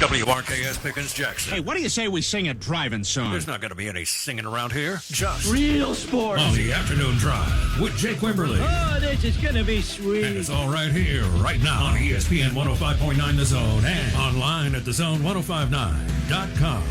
WRKS Pickens Jackson. Hey, what do you say we sing a driving song? There's not going to be any singing around here. Just real sports. On the Afternoon Drive with Jake Wimberly. Oh, this is going to be sweet. And it's all right here, right now on ESPN 105.9 The Zone and online at thezone1059.com.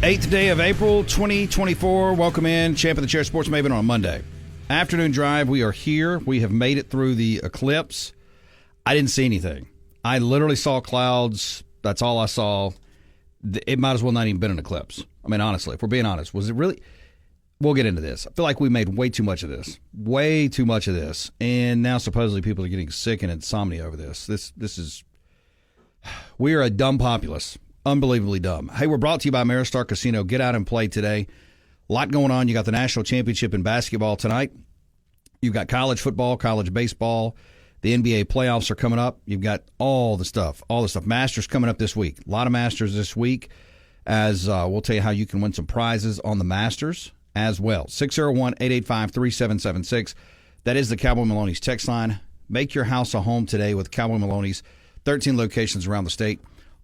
Eighth day of April, 2024. Welcome in, Champ of the Chair Sports Maven on Monday. Afternoon Drive, we are here. We have made it through the eclipse. I didn't see anything. I literally saw clouds. That's all I saw. It might as well not even been an eclipse. I mean, honestly, if we're being honest, was it really? We'll get into this. I feel like we made way too much of this. Way too much of this. And now supposedly people are getting sick and insomnia over this. This is, we are a dumb populace. Unbelievably dumb. Hey, we're brought to you by Ameristar Casino. Get out and play today. A lot going on. You got the national championship in basketball tonight. You've got college football, college baseball. The NBA playoffs are coming up. You've got all the stuff. Masters coming up this week. A lot of Masters this week, as we'll tell you how you can win some prizes on the Masters as well. 601-885-3776. That is the Cowboy Maloney's text line. Make your house a home today with Cowboy Maloney's. 13 locations around the state.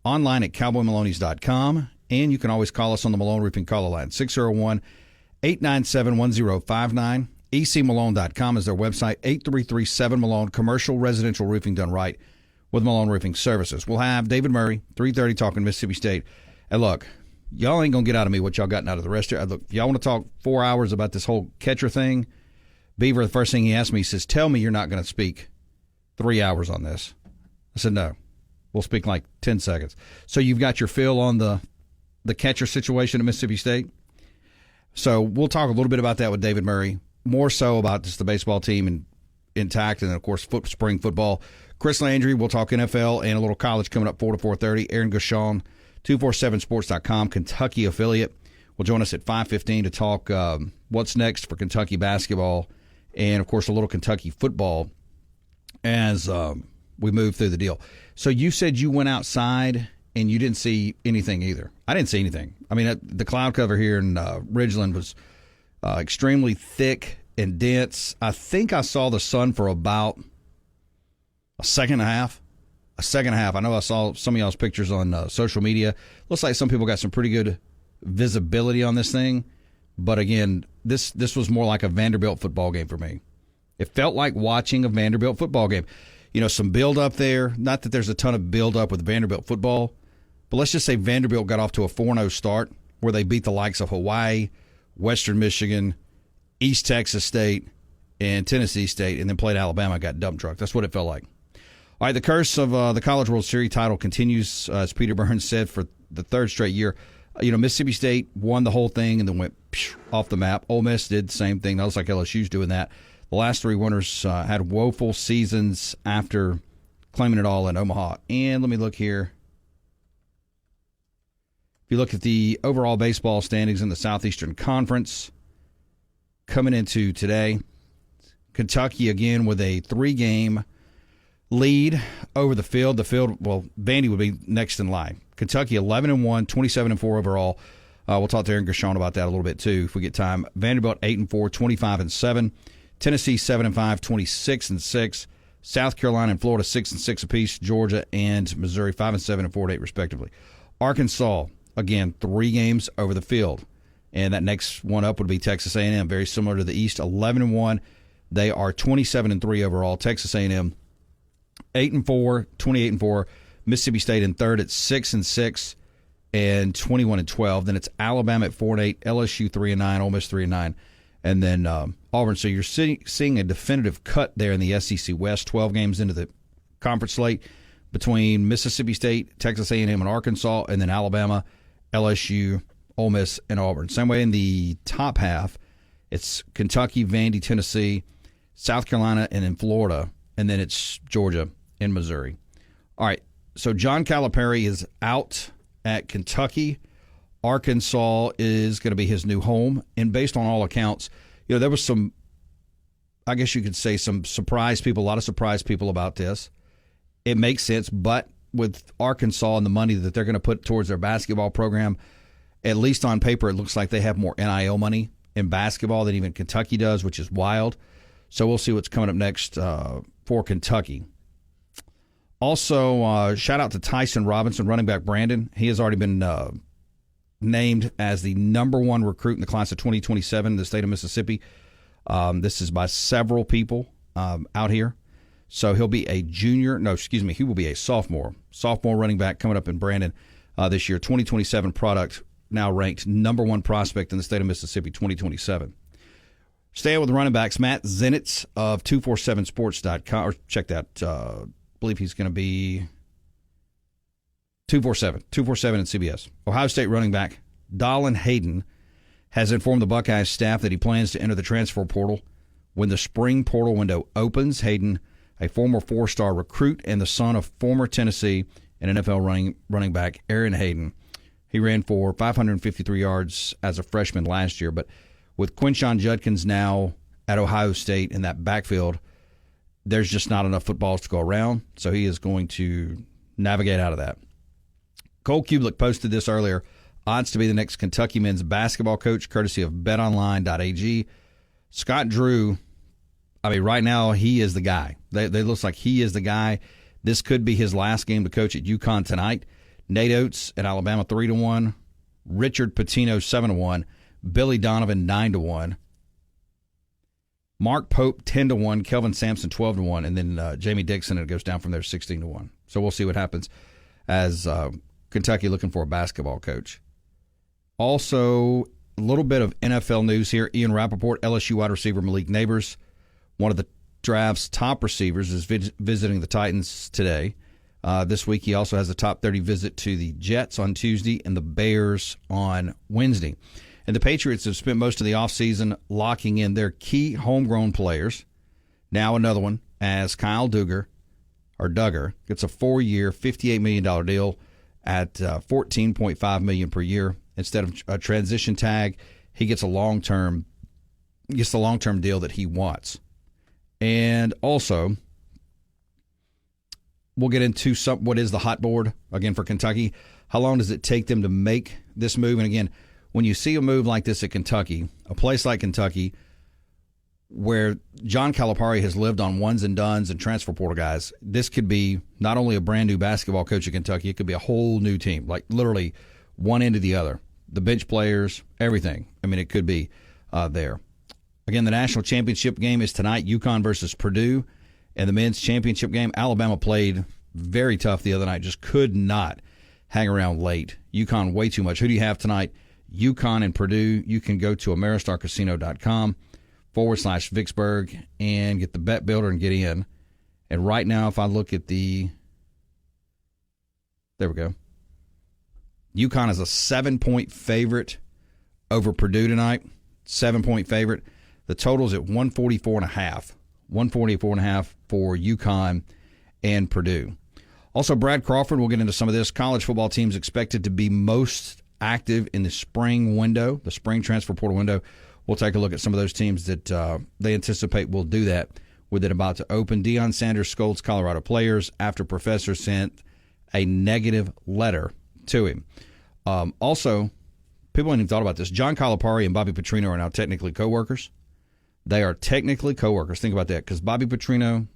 Online at cowboymaloneys.com, and you can always call us on the Malone Roofing caller line, 601-897-1059. ecmalone.com is their website, 8337-MALONE, commercial residential roofing done right with Malone Roofing Services. We'll have David Murray, 3:30, talking Mississippi State. And look, y'all ain't going to get out of me what y'all gotten out of the rest of it. Look, if y'all want to talk 4 hours about this whole catcher thing, Beaver, the first thing he asked me, he says, tell me you're not going to speak 3 hours on this. I said, no. We'll speak in like 10 seconds. So you've got your fill on the catcher situation at Mississippi State. So we'll talk a little bit about that with David Murray, more so about just the baseball team and intact, and, of course, spring football. Chris Landry, we'll talk NFL and a little college coming up 4 to 4:30. Aaron Gashon, 247sports.com, Kentucky affiliate, will join us at 5:15 to talk what's next for Kentucky basketball and, of course, a little Kentucky football as we move through the deal. So you said you went outside and you didn't see anything either. I didn't see anything. I mean, the cloud cover here in Ridgeland was extremely thick and dense. I think I saw the sun for about a second and a half. I know I saw some of y'all's pictures on social media. Looks like some people got some pretty good visibility on this thing. But again, this was more like a Vanderbilt football game for me. It felt like watching a Vanderbilt football game. You know, some build-up there. Not that there's a ton of build-up with Vanderbilt football, but let's just say Vanderbilt got off to a 4-0 start where they beat the likes of Hawaii, Western Michigan, East Texas State, and Tennessee State, and then played Alabama and got dump trucked. That's what it felt like. All right, the curse of the College World Series title continues, as Peter Burns said, for the third straight year. You know, Mississippi State won the whole thing and then went off the map. Ole Miss did the same thing. That was like LSU's doing that. The last three winners had woeful seasons after claiming it all in Omaha. And let me look here. If you look at the overall baseball standings in the Southeastern Conference, coming into today, Kentucky again with a 3-game lead over the field. Well, Vandy would be next in line. Kentucky 11-1, 27-4 overall. We'll talk to Aaron Gashon about that a little bit too if we get time. Vanderbilt 8-4, 25-7. Tennessee 7-5, 26-6. South Carolina and Florida 6-6 apiece. Georgia and Missouri 5-7 and 4-8 respectively. Arkansas again 3 games over the field, and that next one up would be Texas A&M. Very similar to the East, 11-1. They are 27-3 overall. Texas A&M 8-4, 28-4. Mississippi State in third at 6-6 and 21-12. Then it's Alabama at 4-8, LSU 3-9, Ole Miss 3-9. And then Auburn. So you're seeing a definitive cut there in the SEC West, 12 games into the conference slate between Mississippi State, Texas A&M, and Arkansas, and then Alabama, LSU, Ole Miss, and Auburn. Same way in the top half, it's Kentucky, Vandy, Tennessee, South Carolina, and then Florida, and then it's Georgia and Missouri. All right, so John Calipari is out at Kentucky. Arkansas is going to be his new home. And based on all accounts, there was some, I guess you could say, some surprise people, a lot of surprise people about this. It makes sense, but with Arkansas and the money that they're going to put towards their basketball program, at least on paper, it looks like they have more NIL money in basketball than even Kentucky does, which is wild. So we'll see what's coming up next for Kentucky. Also, shout out to Tyson Robinson, running back Brandon. He has already been named as the number one recruit in the class of 2027 in the state of Mississippi. This is by several people out here. So he'll be a he will be a sophomore running back coming up in Brandon this year. 2027 product, now ranked number one prospect in the state of Mississippi, 2027. Staying with running backs, Matt Zenitz of 247sports.com, or check that. I believe he's going to be 247 in CBS. Ohio State running back Dallin Hayden has informed the Buckeyes staff that he plans to enter the transfer portal when the spring portal window opens. Hayden, a former four-star recruit and the son of former Tennessee and NFL running back Aaron Hayden. He ran for 553 yards as a freshman last year, but with Quinshon Judkins now at Ohio State in that backfield, there's just not enough footballs to go around, so he is going to navigate out of that. Cole Kublik posted this earlier. Odds to be the next Kentucky men's basketball coach, courtesy of betonline.ag. Scott Drew, right now he is the guy. They looks like he is the guy. This could be his last game to coach at UConn tonight. Nate Oates at Alabama 3-1. Richard Pitino 7-1. Billy Donovan 9-1. Mark Pope 10-1. Kelvin Sampson 12-1. And then Jamie Dixon, it goes down from there 16-1. So we'll see what happens as Kentucky looking for a basketball coach. Also, a little bit of NFL news here. Ian Rappaport, LSU wide receiver Malik Neighbors, one of the draft's top receivers, is visiting the Titans today. This week he also has a top 30 visit to the Jets on Tuesday and the Bears on Wednesday. And the Patriots have spent most of the offseason locking in their key homegrown players. Now another one, as Kyle Duggar gets a 4-year, $58 million deal at $14.5 million per year. Instead of a transition tag, he gets the long-term deal that he wants. And also, we'll get into what is the hot board, again, for Kentucky. How long does it take them to make this move? And again, when you see a move like this at Kentucky, a place like Kentucky, where John Calipari has lived on ones and dones and transfer portal guys, this could be not only a brand new basketball coach at Kentucky, it could be a whole new team, like literally one end to the other. The bench players, everything. It could be there. Again, the national championship game is tonight, UConn versus Purdue. And the men's championship game, Alabama played very tough the other night, just could not hang around late. UConn way too much. Who do you have tonight? UConn and Purdue. You can go to ameristarcasino.com/Vicksburg and get the bet builder and get in. And right now, if I look at there we go. UConn is a 7-point favorite over Purdue tonight. 7-point favorite. The total is at 144.5. 144.5 for UConn and Purdue. Also, Brad Crawford, we'll get into some of this. College football teams expected to be most active in the spring window, the spring transfer portal window. We'll take a look at some of those teams that they anticipate will do that with it about to open. Deion Sanders scolds Colorado players after professor sent a negative letter to him. Also, people haven't even thought about this. John Calipari and Bobby Petrino are now technically co-workers. They are technically co-workers. Think about that, because Bobby Petrino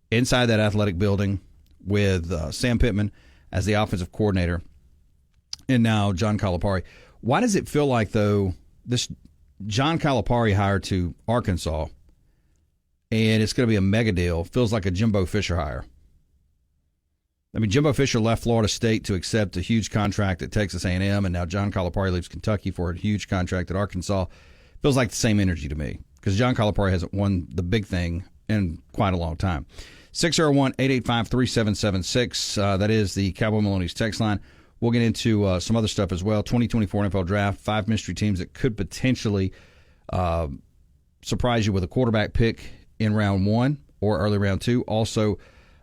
inside that athletic building with Sam Pittman as the offensive coordinator, and now John Calipari. Why does it feel like, though, this John Calipari hire to Arkansas, and it's going to be a mega deal, feels like a Jimbo Fisher hire? Jimbo Fisher left Florida State to accept a huge contract at Texas A&M, and now John Calipari leaves Kentucky for a huge contract at Arkansas. Feels like the same energy to me, because John Calipari hasn't won the big thing in quite a long time. 601-885-3776. That is the Cowboy Maloney's text line. We'll get into some other stuff as well. 2024 NFL Draft, 5 mystery teams that could potentially surprise you with a quarterback pick in round 1 or early round 2. Also,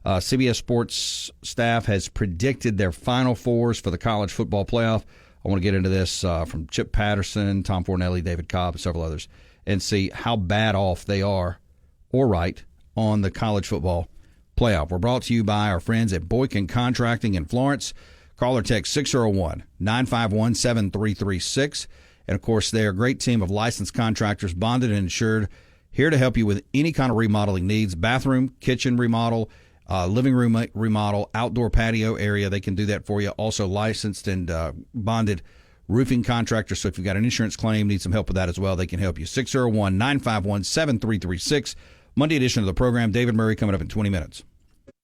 CBS Sports staff has predicted their Final Fours for the college football playoff. I want to get into this from Chip Patterson, Tom Fornelli, David Cobb, and several others, and see how bad off they are or right on the college football playoff. We're brought to you by our friends at Boykin Contracting in Florence. Call or text 601-951-7336. And, of course, they're a great team of licensed contractors, bonded and insured, here to help you with any kind of remodeling needs, bathroom, kitchen remodel, living room remodel, outdoor patio area. They can do that for you. Also licensed and bonded roofing contractors. So if you've got an insurance claim, need some help with that as well, they can help you. 601-951-7336. Monday edition of the program. David Murray coming up in 20 minutes.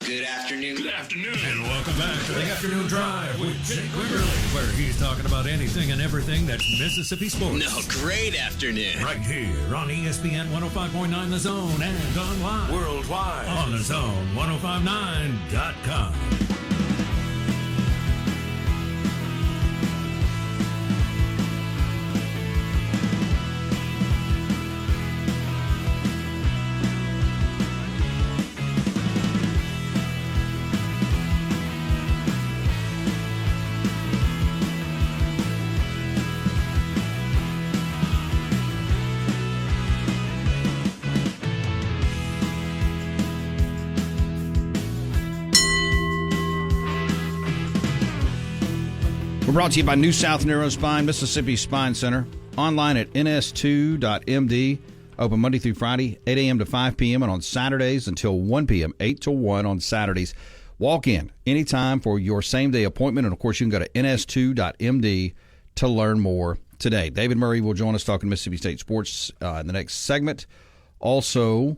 Good afternoon. Good afternoon. And welcome back to the Afternoon Drive with Jake Wimberly, where he's talking about anything and everything that's Mississippi sports. No, great afternoon. Right here on ESPN 105.9 The Zone and online worldwide on the Zone1059.com. We're brought to you by New South Neurospine, Mississippi Spine Center. Online at ns2.md. Open Monday through Friday, 8 a.m. to 5 p.m. and on Saturdays until 1 p.m., 8 to 1 on Saturdays. Walk in anytime for your same-day appointment. And, of course, you can go to ns2.md to learn more today. David Murray will join us talking Mississippi State sports in the next segment. Also,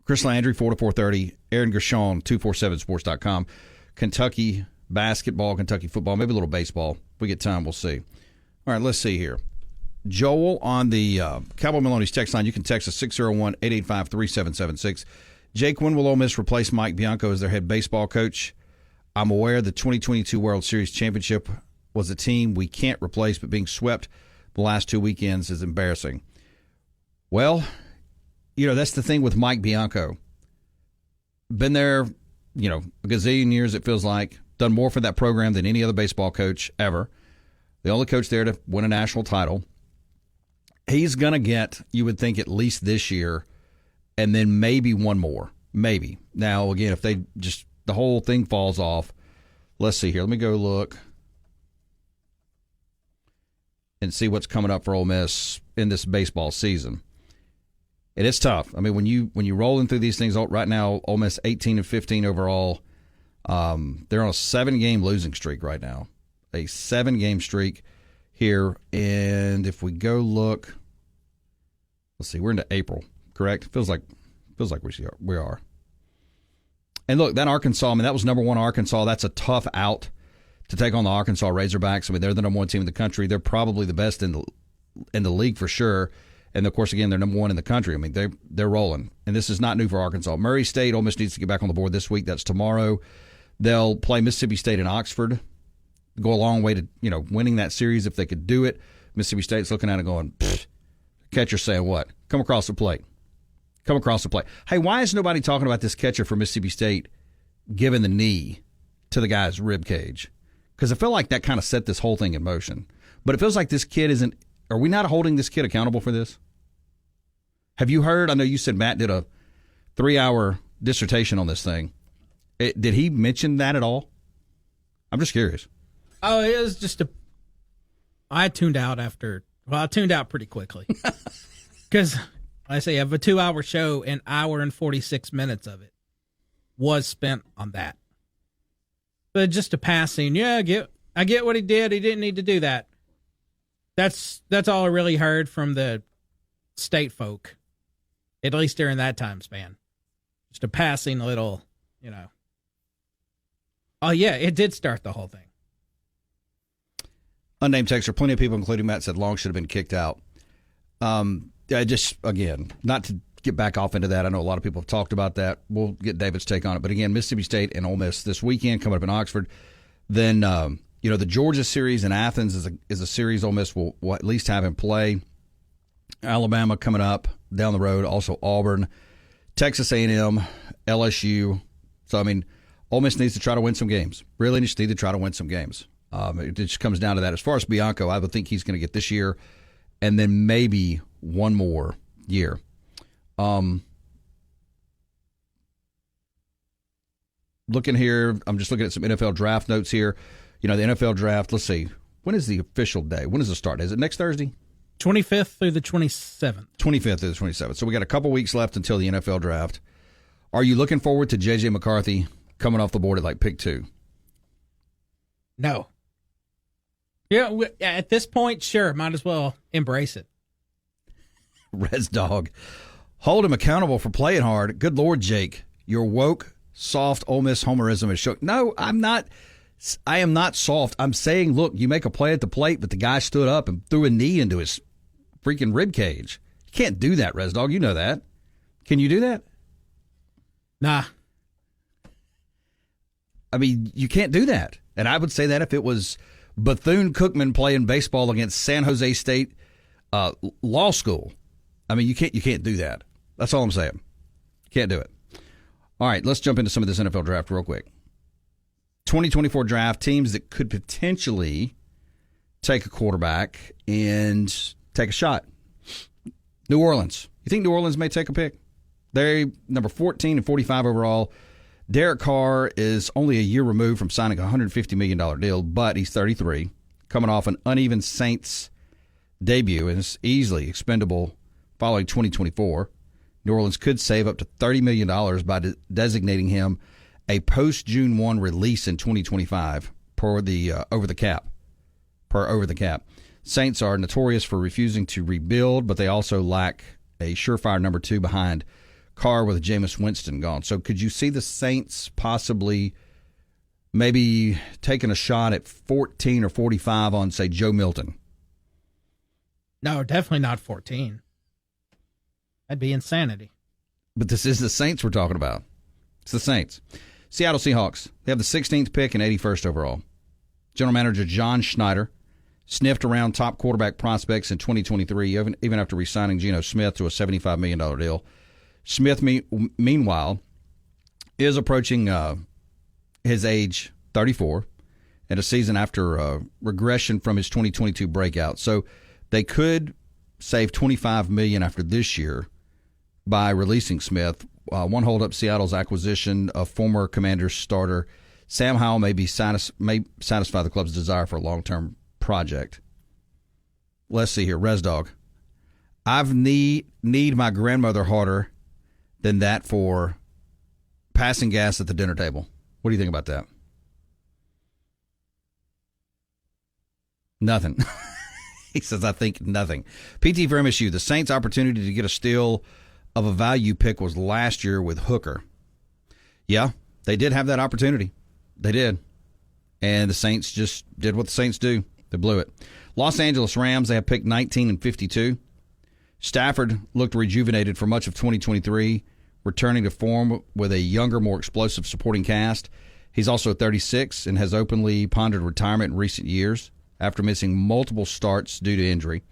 Chris Landry, 4 to 4:30. Aaron Gershon, 247sports.com. Kentucky basketball, Kentucky football, maybe a little baseball. If we get time, we'll see. All right, let's see here. Joel on the Cowboy Maloney's text line. You can text us 601-885-3776. Jake, when will Ole Miss replace Mike Bianco as their head baseball coach? I'm aware the 2022 World Series championship was a team we can't replace, but being swept the last 2 weekends is embarrassing. Well, that's the thing with Mike Bianco. Been there, a gazillion years, it feels like. Done more for that program than any other baseball coach ever. The only coach there to win a national title. He's going to get, you would think, at least this year, and then maybe one more. Maybe. Now, again, if the whole thing falls off, let's see here. Let me go look and see what's coming up for Ole Miss in this baseball season. It is tough. I mean, when you rolling through these things right now, Ole Miss 18-15 overall. They're on a 7-game losing streak right now, a 7-game streak here. And if we go look, let's see, we're into April, correct? Feels like we are. And look, that Arkansas, that was number 1 Arkansas. That's a tough out to take on the Arkansas Razorbacks. They're the number 1 team in the country. They're probably the best in the league for sure. And of course, again, they're number 1 in the country. They're rolling. And this is not new for Arkansas. Murray State, Ole Miss needs to get back on the board this week. That's tomorrow. They'll play Mississippi State in Oxford. Go a long way to, winning that series if they could do it. Mississippi State's looking at it going, catcher saying what? Come across the plate. Hey, why is nobody talking about this catcher for Mississippi State giving the knee to the guy's rib cage? Because I feel like that kind of set this whole thing in motion. But it feels like this kid isn't. Are we not holding this kid accountable for this? Have you heard? I know you said Matt did a 3-hour dissertation on this thing. Did he mention that at all? I'm just curious. Oh, it was just I tuned out I tuned out pretty quickly. Because, I say, I have a 2-hour show, an hour and 46 minutes of it was spent on that. But just a passing, I get what he did. He didn't need to do that. That's all I really heard from the state folk, at least during that time span. Just a passing little, Oh, yeah, it did start the whole thing. Unnamed texter, plenty of people, including Matt, said Long should have been kicked out. Again, not to get back off into that. I know a lot of people have talked about that. We'll get David's take on it. But again, Mississippi State and Ole Miss this weekend coming up in Oxford. Then, the Georgia series in Athens is a series Ole Miss will at least have in play. Alabama coming up down the road. Also Auburn, Texas A&M, LSU. So, Ole Miss needs to try to win some games. Really needs to try to win some games. It just comes down to that. As far as Bianco, I would think he's going to get this year and then maybe one more year. Looking here, I'm just looking at some NFL draft notes here. The NFL draft, let's see. When is the official day? When is the start? Is it next Thursday? 25th through the 27th. 25th through the 27th. So we got a couple weeks left until the NFL draft. Are you looking forward to J.J. McCarthy coming off the board at like pick 2? No. Yeah, at this point, sure, might as well embrace it. Res Dog. Hold him accountable for playing hard. Good Lord, Jake. Your woke, soft Ole Miss homerism is shook. No, I'm not. I am not soft. I'm saying, look, you make a play at the plate, but the guy stood up and threw a knee into his freaking rib cage. You can't do that, Res Dog. You know that. Can you do that? Nah. I mean, you can't do that. And I would say that if it was Bethune-Cookman playing baseball against San Jose State Law School. I mean, you can't do that. That's all I'm saying. Can't do it. All right, let's jump into some of this NFL draft real quick. 2024 draft, teams that could potentially take a quarterback and take a shot. New Orleans. You think New Orleans may take a pick? They're number 14 and 45 overall. Derek Carr is only a year removed from signing a $150 million deal, but he's 33, coming off an uneven Saints debut and is easily expendable following 2024. New Orleans could save up to $30 million by designating him a post-June 1 release in 2025 per over the cap. Saints are notorious for refusing to rebuild, but they also lack a surefire number 2 behind Carr with Jameis Winston gone. So could you see the Saints possibly maybe taking a shot at 14 or 45 on, say, Joe Milton? No, definitely not 14. That'd be insanity. But this is the Saints we're talking about. It's the Saints. Seattle Seahawks. They have the 16th pick and 81st overall. General manager John Schneider sniffed around top quarterback prospects in 2023, even after re-signing Geno Smith to a $75 million deal. Smith, meanwhile, is approaching his age 34 and a season after regression from his 2022 breakout. So they could save $25 million after this year by releasing Smith. One holdup, Seattle's acquisition of former Commanders starter Sam Howell may satisfy the club's desire for a long-term project. Let's see here, Res Dog. I've need my grandmother harder than that for passing gas at the dinner table. What do you think about that? Nothing. He says, I think nothing. PT for MSU, the Saints' opportunity to get a steal of a value pick was last year with Hooker. Yeah, they did have that opportunity. They did. And the Saints just did what the Saints do. They blew it. Los Angeles Rams, they have picked 19 and 52. Stafford looked rejuvenated for much of 2023, returning to form with a younger, more explosive supporting cast. He's also 36 and has openly pondered retirement in recent years after missing multiple starts due to injury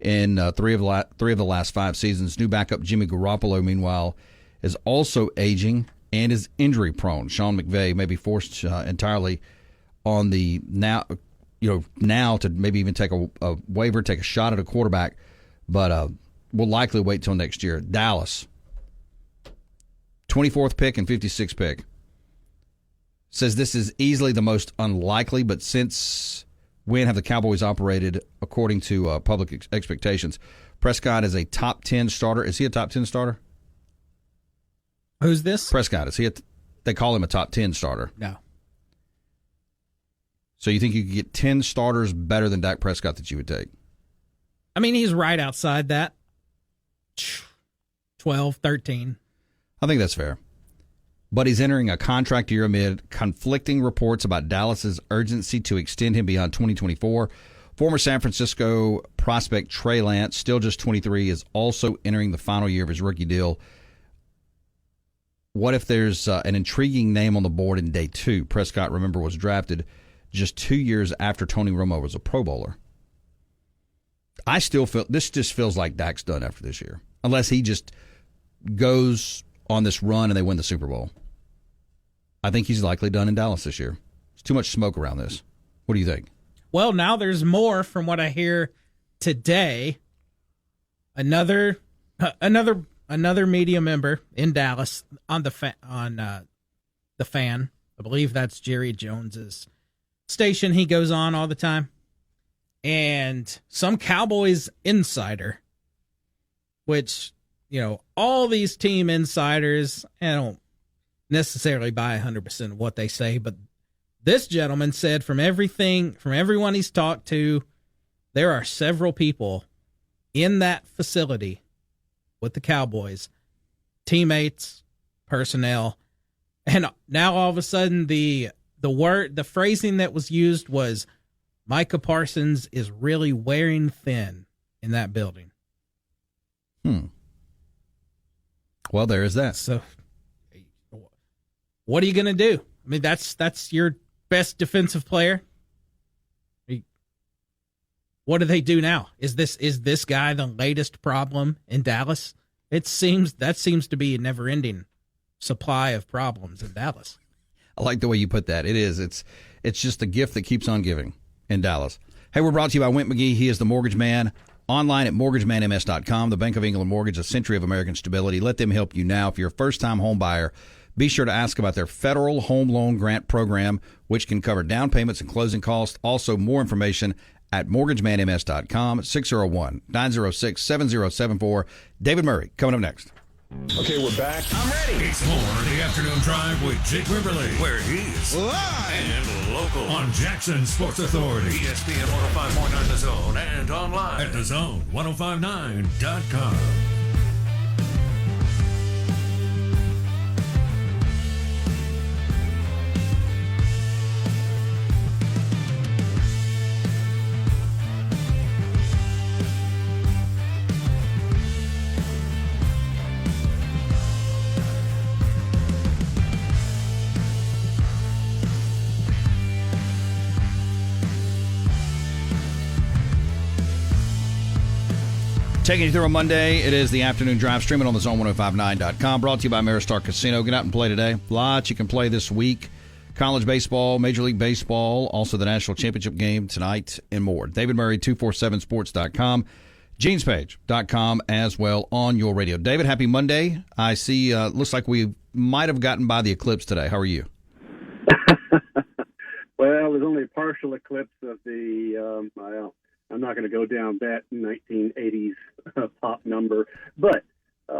in three of the last 5 seasons. New backup Jimmy Garoppolo, meanwhile, is also aging and is injury-prone. Sean McVay may be forced entirely on the now to maybe even take a waiver, take a shot at a quarterback, but will likely wait till next year. Dallas, 24th pick and 56th pick. Says this is easily the most unlikely, but since when have the Cowboys operated according to public expectations? Prescott is a top 10 starter. Is he a top 10 starter? Who's this? Prescott. They call him a top 10 starter. No. So you think you could get 10 starters better than Dak Prescott that you would take? I mean, he's right outside that. 12, 13. I think that's fair. But he's entering a contract year amid conflicting reports about Dallas's urgency to extend him beyond 2024. Former San Francisco prospect Trey Lance, still just 23, is also entering the final year of his rookie deal. What if there's an intriguing name on the board in day 2? Prescott, remember, was drafted just 2 years after Tony Romo was a Pro Bowler. I still feel this just feels like Dak's done after this year, unless he just goes on this run and they win the Super Bowl. I think he's likely done in Dallas this year. There's too much smoke around this. What do you think? Well, now there's more from what I hear today. Another media member in Dallas on the Fan. I believe that's Jerry Jones's station. He goes on all the time, and some Cowboys insider, which all these team insiders, I don't necessarily buy 100% of what they say, but this gentleman said from everyone he's talked to, there are several people in that facility with the Cowboys, teammates, personnel, and now all of a sudden the phrasing that was used was Micah Parsons is really wearing thin in that building. Well, there is that. So what are you going to do? I mean, that's your best defensive player. What do they do now? Is this guy the latest problem in Dallas? That seems to be a never-ending supply of problems in Dallas. I like the way you put that. It is. It's just a gift that keeps on giving in Dallas. Hey, we're brought to you by Went McGee. He is the mortgage man. Online at mortgagemanms.com. The Bank of England Mortgage, a century of American stability. Let them help you now. If you're a first-time home buyer, be sure to ask about their federal home loan grant program, which can cover down payments and closing costs. Also, more information at mortgagemanms.com, 601-906-7074. David Murray coming up next. Okay, we're back. I'm ready. It's more of the afternoon drive with Jake Wimberly, where he's Live. and local on Jackson Sports Authority, ESPN 105.9 The Zone, and online at thezone1059.com. Taking you through a Monday, it is the afternoon drive, streaming on the zone1059.com. Brought to you by Maristar Casino. Get out and play today. Lots you can play this week. College baseball, Major League Baseball, also the National Championship game tonight, and more. David Murray, 247sports.com, genespage.com as well on your radio. David, happy Monday. I see, looks like we might have gotten by the eclipse today. How are you? Well, there's only a partial eclipse of the, I'm not going to go down that 1980s pop number, but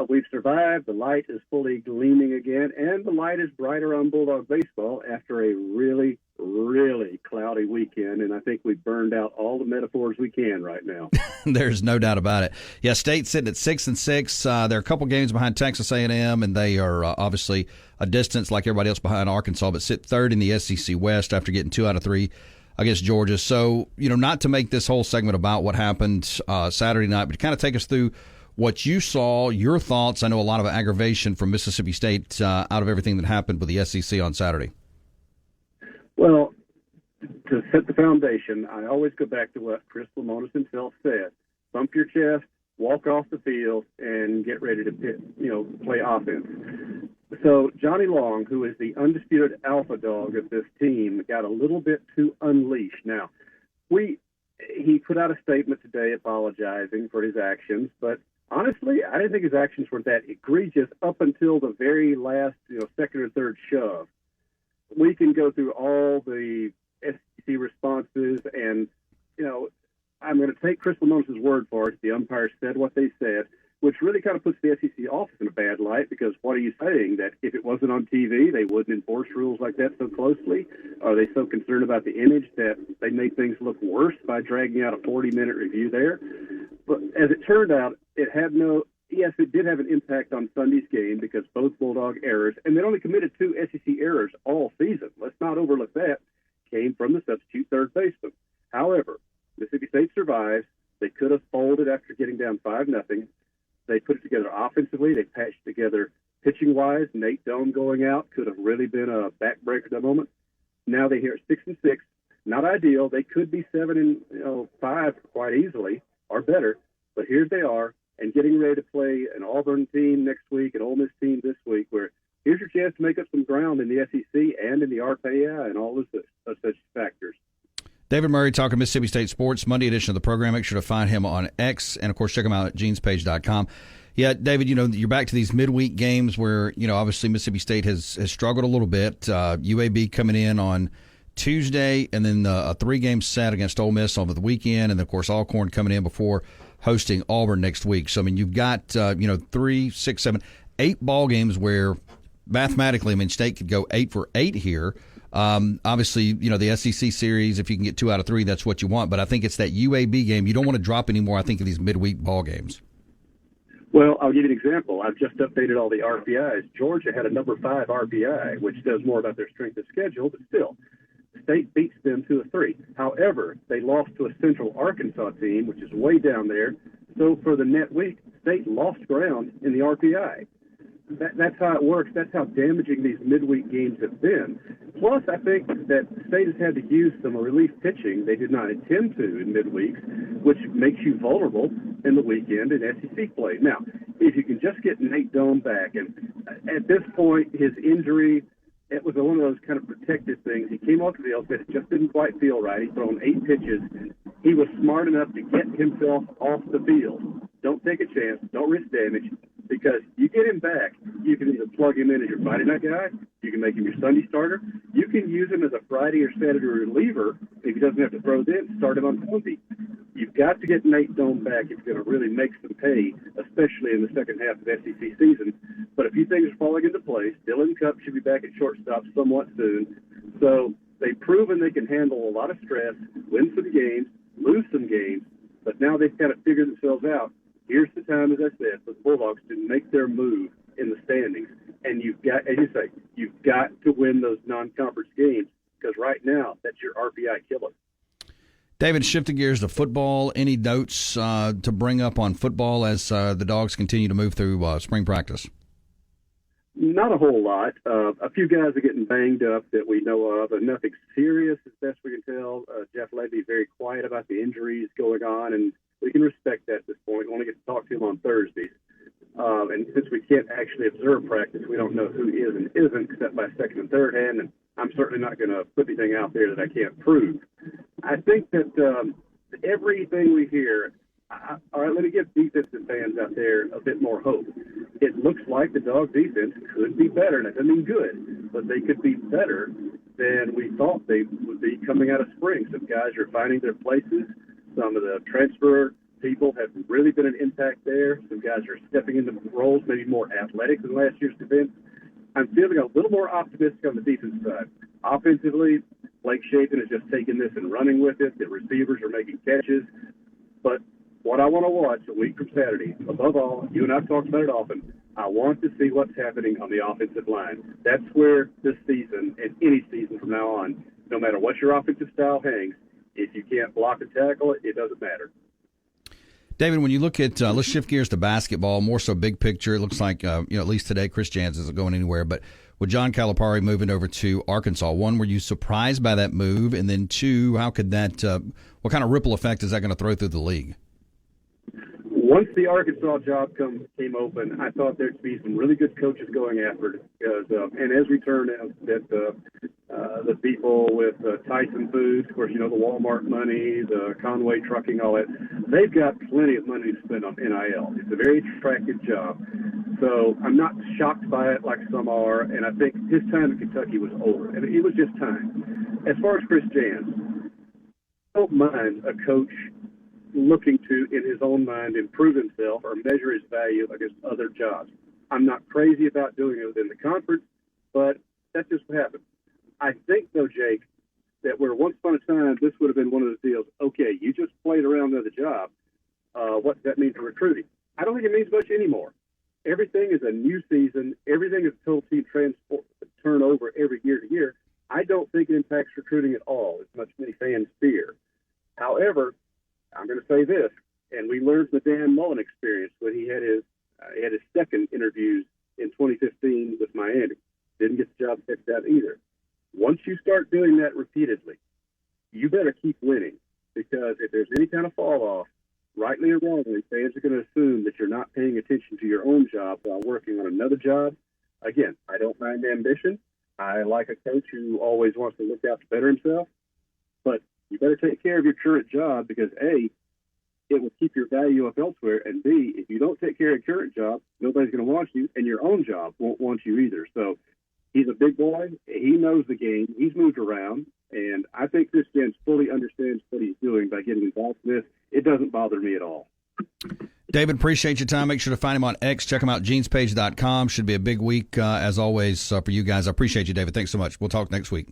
we've survived. The light is fully gleaming again, and the light is brighter on Bulldog baseball after a really, really cloudy weekend, and I think we've burned out all the metaphors we can right now. There's no doubt about it. Yeah, State's sitting at 6-6. They're a couple games behind Texas A&M, and they are obviously a distance like everybody else behind Arkansas, but sit third in the SEC West after getting 2 out of 3 against Georgia. So, not to make this whole segment about what happened Saturday night, but to kind of take us through what you saw, your thoughts. I know a lot of aggravation from Mississippi State out of everything that happened with the SEC on Saturday. Well, to set the foundation, I always go back to what Chris Lemonis himself said. Bump your chest, walk off the field, and get ready to play offense. So Johnny Long, who is the undisputed alpha dog of this team, got a little bit too unleashed. Now, he put out a statement today apologizing for his actions, but honestly, I didn't think his actions were that egregious up until the very last, second or third shove. We can go through all the SEC responses, and, I'm going to take Chris Lemonis' word for it. The umpires said what they said, which really kind of puts the SEC office in a bad light, because what are you saying? That if it wasn't on TV, they wouldn't enforce rules like that so closely? Are they so concerned about the image that they make things look worse by dragging out a 40-minute review there? But as it turned out, it did have an impact on Sunday's game, because both Bulldog errors, and they only committed 2 SEC errors all season. Let's not overlook that. Came from the substitute third baseman. However, Mississippi State survives. They could have folded after getting down 5-0. They put it together offensively. They patched together pitching-wise. Nate Doan going out could have really been a backbreaker at that moment. Now they're here at 6-6. Not ideal. They could be 7-5 quite easily, or better. But here they are, and getting ready to play an Auburn team next week, an Ole Miss team this week, where here's your chance to make up some ground in the SEC and in the RPA and all those such factors. David Murray talking Mississippi State sports, Monday edition of the program. Make sure to find him on X, and of course check him out at genespage.com. Yeah, David, you're back to these midweek games where, obviously Mississippi State has struggled a little bit. UAB coming in on Tuesday, and then a 3-game set against Ole Miss over the weekend, and of course Alcorn coming in before hosting Auburn next week. So, you've got, 3, 6, 7, 8 ball games where mathematically, State could go 8 for 8 here. Obviously, the SEC series, if you can get 2 out of 3, that's what you want. But I think it's that UAB game. You don't want to drop any more, I think, of these midweek ball games. Well, I'll give you an example. I've just updated all the RPIs. Georgia had a number 5 RPI, which does more about their strength of schedule, but still, State beats them 2-3. However, they lost to a Central Arkansas team, which is way down there. So for the net week, State lost ground in the RPI. That's how it works. That's how damaging these midweek games have been. Plus, I think that State has had to use some relief pitching they did not intend to in midweeks, which makes you vulnerable in the weekend in SEC play. Now, if you can just get Nate Dohm back, and at this point, his injury, it was one of those kind of protective things. He came off the field, but it just didn't quite feel right. He's thrown 8 pitches. He was smart enough to get himself off the field. Don't take a chance. Don't risk damage. Because you get him back, you can either plug him in as your Friday night guy, you can make him your Sunday starter, you can use him as a Friday or Saturday reliever if he doesn't have to throw then, start him on Sunday. You've got to get Nate Dohm back if you're going to really make some pay, especially in the second half of the SEC season. But a few things are falling into place. Dylan Cupp should be back at shortstop somewhat soon. So they've proven they can handle a lot of stress, win some games, lose some games, but now they've got to figure themselves out. Here's the time, as I said, for the Bulldogs to make their move in the standings. And you've got, as you say, you've got to win those non-conference games because right now that's your RPI killer. David, shifting gears to football, any notes to bring up on football as the Dogs continue to move through spring practice? Not a whole lot. A few guys are getting banged up that we know of, and nothing serious as best we can tell. Jeff Levy very quiet about the injuries going on, and we can respect that at this point. We only get to talk to him on Thursdays. And since we can't actually observe practice, we don't know who is and isn't except by second and third hand, and I'm certainly not going to put anything out there that I can't prove. I think that everything we hear, all right, let me give defensive fans out there a bit more hope. It looks like the Dogs defense could be better, and it doesn't mean good, but they could be better than we thought they would be coming out of spring. Some guys are finding their places. Some of the transfer people have really been an impact there. Some guys are stepping into roles maybe more athletic than last year's defense. I'm feeling a little more optimistic on the defense side. Offensively, Blake Shapen has just taken this and running with it. The receivers are making catches. But what I want to watch a week from Saturday, above all, you and I have talked about it often, I want to see what's happening on the offensive line. That's where this season and any season from now on, no matter what your offensive style hangs, if you can't block and tackle it, it doesn't matter. David, when you look at, let's shift gears to basketball, more so big picture. It looks like, at least today, Chris Jans isn't going anywhere. But with John Calipari moving over to Arkansas, one, were you surprised by that move? And then two, how could that, what kind of ripple effect is that going to throw through the league? Once the Arkansas job came open, I thought there'd be some really good coaches going after it. Because, and as we turned out that the people with Tyson Foods, of course, the Walmart money, the Conway Trucking, all that, they've got plenty of money to spend on NIL. It's a very attractive job. So I'm not shocked by it like some are, and I think his time in Kentucky was over. I mean, it was just time. As far as Chris Jans, I don't mind a coach looking to, in his own mind, improve himself or measure his value against other jobs. I'm not crazy about doing it within the conference, but that's just what happens. I think, though, Jake, that where once upon a time this would have been one of those deals, okay, you just played around with the job. What does that mean for recruiting? I don't think it means much anymore. Everything is a new season. Everything is total team turnover every year to year. I don't think it impacts recruiting at all, as much as many fans fear. However, I'm going to say this, and we learned the Dan Mullen experience when he had his second interviews in 2015 with Miami. Didn't get the job fixed out either. Once you start doing that repeatedly, you better keep winning, because if there's any kind of fall off, rightly or wrongly, fans are going to assume that you're not paying attention to your own job while working on another job. Again, I don't mind ambition. I like a coach who always wants to look out to better himself. But You better take care of your current job because A, it will keep your value up elsewhere, and B, if you don't take care of your current job, nobody's going to want you, and your own job won't want you either. So he's a big boy. He knows the game. He's moved around, and I think Chris Jens fully understands what he's doing by getting involved in this. It doesn't bother me at all. David, appreciate your time. Make sure to find him on X. Check him out, genespage.com. Should be a big week, as always, for you guys. I appreciate you, David. Thanks so much. We'll talk next week.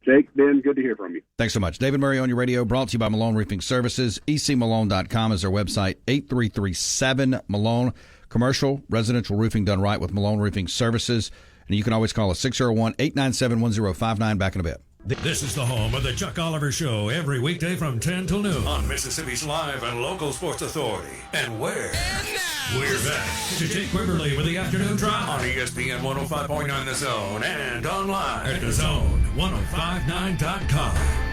Jake, Ben, good to hear from you. Thanks so much. David Murray on your radio, brought to you by Malone Roofing Services. ecmalone.com is their website, 8337-MALONE. Commercial, residential roofing done right with Malone Roofing Services. And you can always call us 601-897-1059. Back in a bit. This is the home of the Chuck Oliver Show every weekday from 10 till noon on Mississippi's live and local sports authority. And where? We're back to Jake Quiverly with the afternoon drive on ESPN 105.9 The Zone and online at thezone1059.com.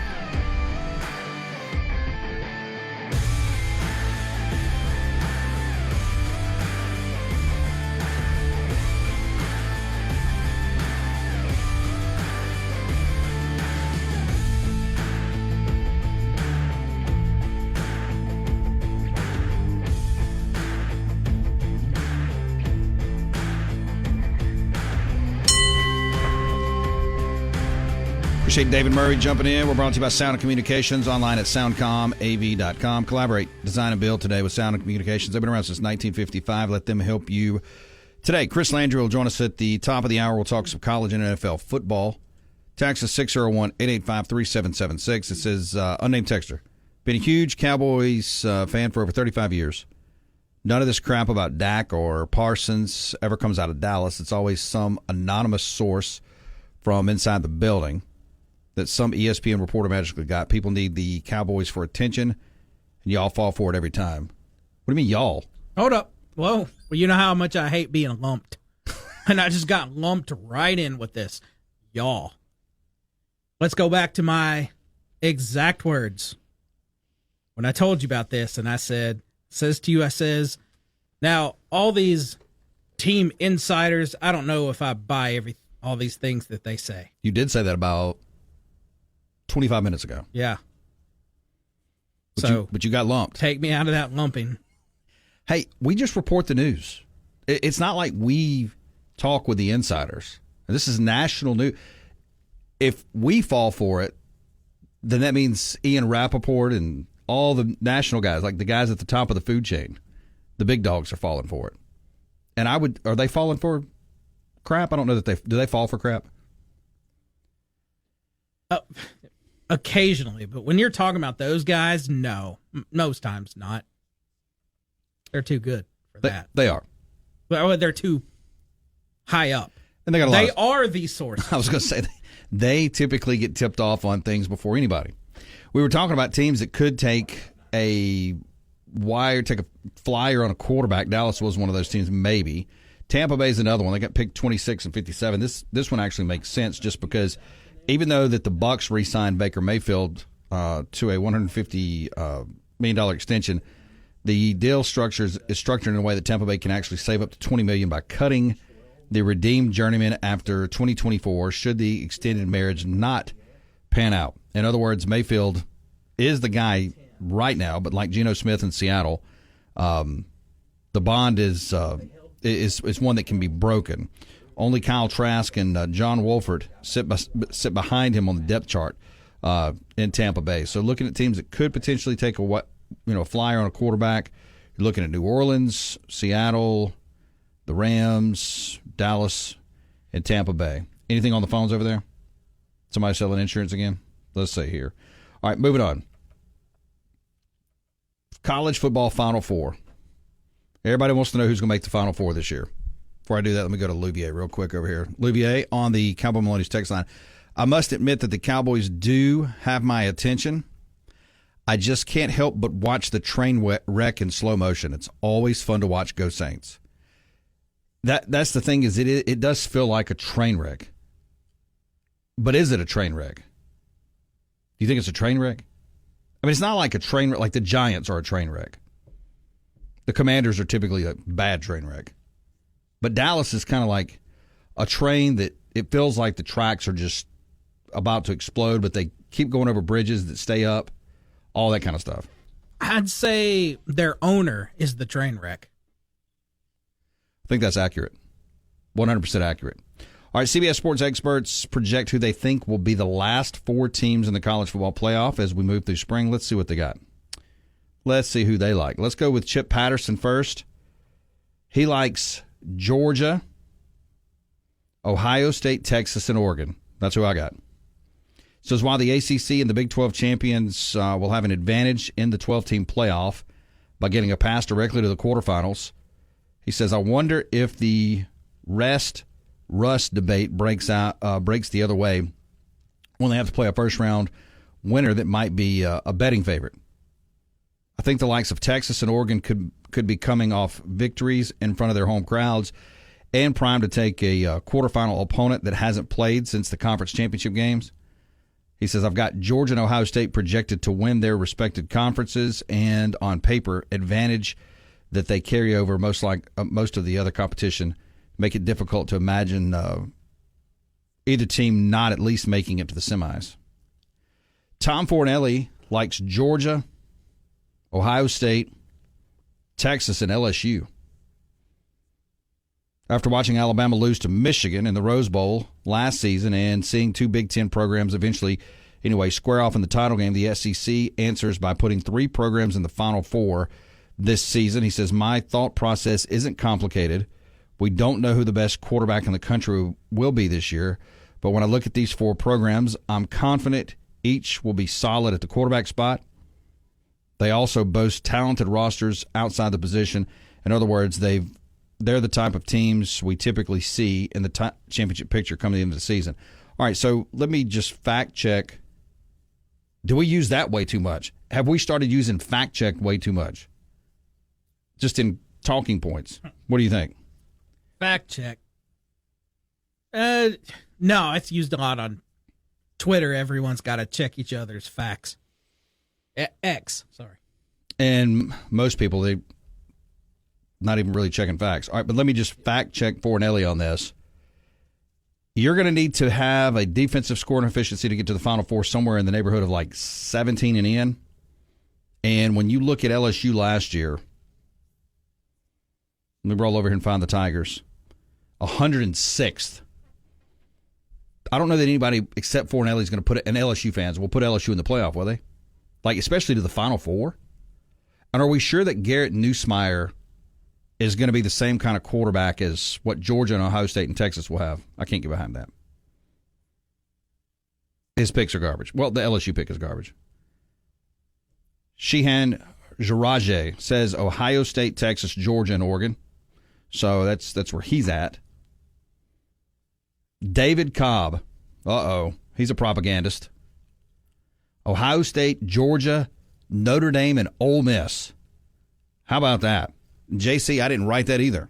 Appreciate David Murray jumping in. We're brought to you by Sound and Communications, online at soundcomav.com. Collaborate, design, and build today with Sound and Communications. They've been around since 1955. Let them help you today. Chris Landry will join us at the top of the hour. We'll talk some college and NFL football. Text us 601-885-3776. It says, unnamed texter, been a huge Cowboys fan for over 35 years. None of this crap about Dak or Parsons ever comes out of Dallas. It's always some anonymous source from inside the building that some ESPN reporter magically got. People need the Cowboys for attention, and y'all fall for it every time. What do you mean, y'all? Hold up. Well, you know how much I hate being lumped. And I just got lumped right in with this. Y'all. Let's go back to my exact words. When I told you about this, and I said, now, all these team insiders, I don't know if I buy all these things that they say. You did say that about 25 minutes ago. Yeah. But you got lumped. Take me out of that lumping. Hey, we just report the news. It's not like we talk with the insiders. This is national news. If we fall for it, then that means Ian Rappaport and all the national guys, like the guys at the top of the food chain, the big dogs are falling for it. And are they falling for crap? I don't know do they fall for crap? Occasionally, but when you're talking about those guys, no. Most times not. They're too good for that. They are. Well, they're too high up. And they are the source. I was going to say, they typically get tipped off on things before anybody. We were talking about teams that could take a flyer on a quarterback. Dallas was one of those teams, maybe. Tampa Bay's another one. They got picked 26 and 57. This one actually makes sense just because even though that the Bucs re-signed Baker Mayfield to a $150 million extension, the deal is structured in a way that Tampa Bay can actually save up to $20 million by cutting the redeemed journeyman after 2024 should the extended marriage not pan out. In other words, Mayfield is the guy right now, but like Geno Smith in Seattle, the bond is one that can be broken. Only Kyle Trask and John Wolford sit behind him on the depth chart in Tampa Bay. So looking at teams that could potentially take a flyer on a quarterback, you're looking at New Orleans, Seattle, the Rams, Dallas, and Tampa Bay. Anything on the phones over there? Somebody selling insurance again? Let's see here. All right, moving on. College football Final Four. Everybody wants to know who's going to make the Final Four this year. Before I do that, let me go to Louvier real quick over here. Louvier on the Cowboy Maloney's text line. I must admit that the Cowboys do have my attention. I just can't help but watch the train wreck in slow motion. It's always fun to watch Go Saints. That's the thing is it does feel like a train wreck. But is it a train wreck? Do you think it's a train wreck? I mean, it's not like a train wreck, like the Giants are a train wreck. The Commanders are typically a bad train wreck. But Dallas is kind of like a train that it feels like the tracks are just about to explode, but keep going over bridges that stay up, all that kind of stuff. I'd say their owner is the train wreck. I think that's accurate. 100% accurate. All right, CBS Sports experts project who they think will be the last 4 teams in the college football playoff as we move through spring. Let's see what they got. Let's see who they like. Let's go with Chip Patterson first. He likes Georgia, Ohio State, Texas, and Oregon. That's who I got. Says while the ACC and the Big 12 champions will have an advantage in the 12-team playoff by getting a pass directly to the quarterfinals, he says, I wonder if the rust debate breaks the other way when they have to play a first-round winner that might be a betting favorite. I think the likes of Texas and Oregon could be coming off victories in front of their home crowds and primed to take a quarterfinal opponent that hasn't played since the conference championship games. He says, I've got Georgia and Ohio State projected to win their respected conferences and, on paper, advantage that they carry over most of the other competition, make it difficult to imagine either team not at least making it to the semis. Tom Fornelli likes Georgia, Ohio State, Texas, and LSU. After watching Alabama lose to Michigan in the Rose Bowl last season and seeing 2 Big Ten programs eventually, square off in the title game, the SEC answers by putting 3 programs in the Final Four this season. He says, my thought process isn't complicated. We don't know who the best quarterback in the country will be this year, but when I look at these 4 programs, I'm confident each will be solid at the quarterback spot. They also boast talented rosters outside the position. In other words, they're the type of teams we typically see in the championship picture coming into the season. All right, so let me just fact check. Do we use that way too much? Have we started using fact check way too much? Just in talking points. What do you think? Fact check. No, it's used a lot on Twitter. Everyone's got to check each other's facts. X, sorry. And most people, they not even really checking facts. All right, but let me just fact check Fornelli on this. You're going to need to have a defensive scoring efficiency to get to the Final Four somewhere in the neighborhood of like 17 and in. And when you look at LSU last year, let me roll over here and find the Tigers. 106th. I don't know that anybody except Fornelli is going to put it, and LSU fans will put LSU in the playoff, will they? Like, especially to the Final Four? And are we sure that Garrett Nussmeier is going to be the same kind of quarterback as what Georgia and Ohio State and Texas will have? I can't get behind that. His picks are garbage. Well, the LSU pick is garbage. Shehan Jiraje says Ohio State, Texas, Georgia, and Oregon. So that's where he's at. David Cobb. He's a propagandist. Ohio State, Georgia, Notre Dame, and Ole Miss. How about that? JC, I didn't write that either.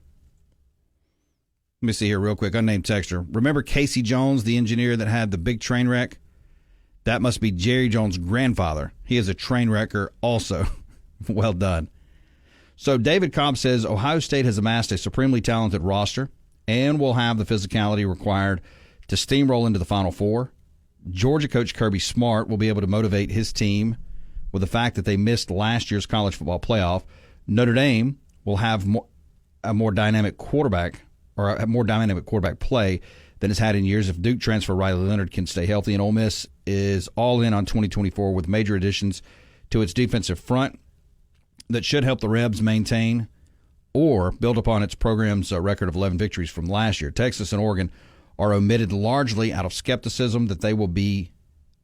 Let me see here real quick. Unnamed texter. Remember Casey Jones, the engineer that had the big train wreck? That must be Jerry Jones' grandfather. He is a train wrecker also. Well done. So David Cobb says Ohio State has amassed a supremely talented roster and will have the physicality required to steamroll into the Final Four. Georgia coach Kirby Smart will be able to motivate his team with the fact that they missed last year's college football playoff. Notre Dame will have a more dynamic quarterback play than it's had in years if Duke transfer Riley Leonard can stay healthy. And Ole Miss is all in on 2024 with major additions to its defensive front that should help the Rebs maintain or build upon its program's record of 11 victories from last year. Texas and Oregon are omitted largely out of skepticism that they will be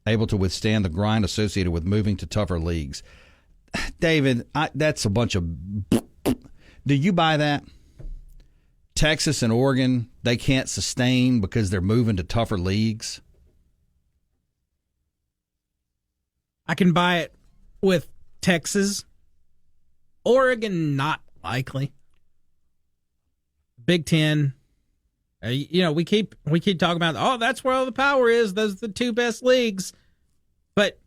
able to withstand the grind associated with moving to tougher leagues. David, that's a bunch of... Do you buy that? Texas and Oregon, they can't sustain because they're moving to tougher leagues? I can buy it with Texas. Oregon, not likely. Big Ten, we keep talking about, that's where all the power is. Those are the 2 best leagues. But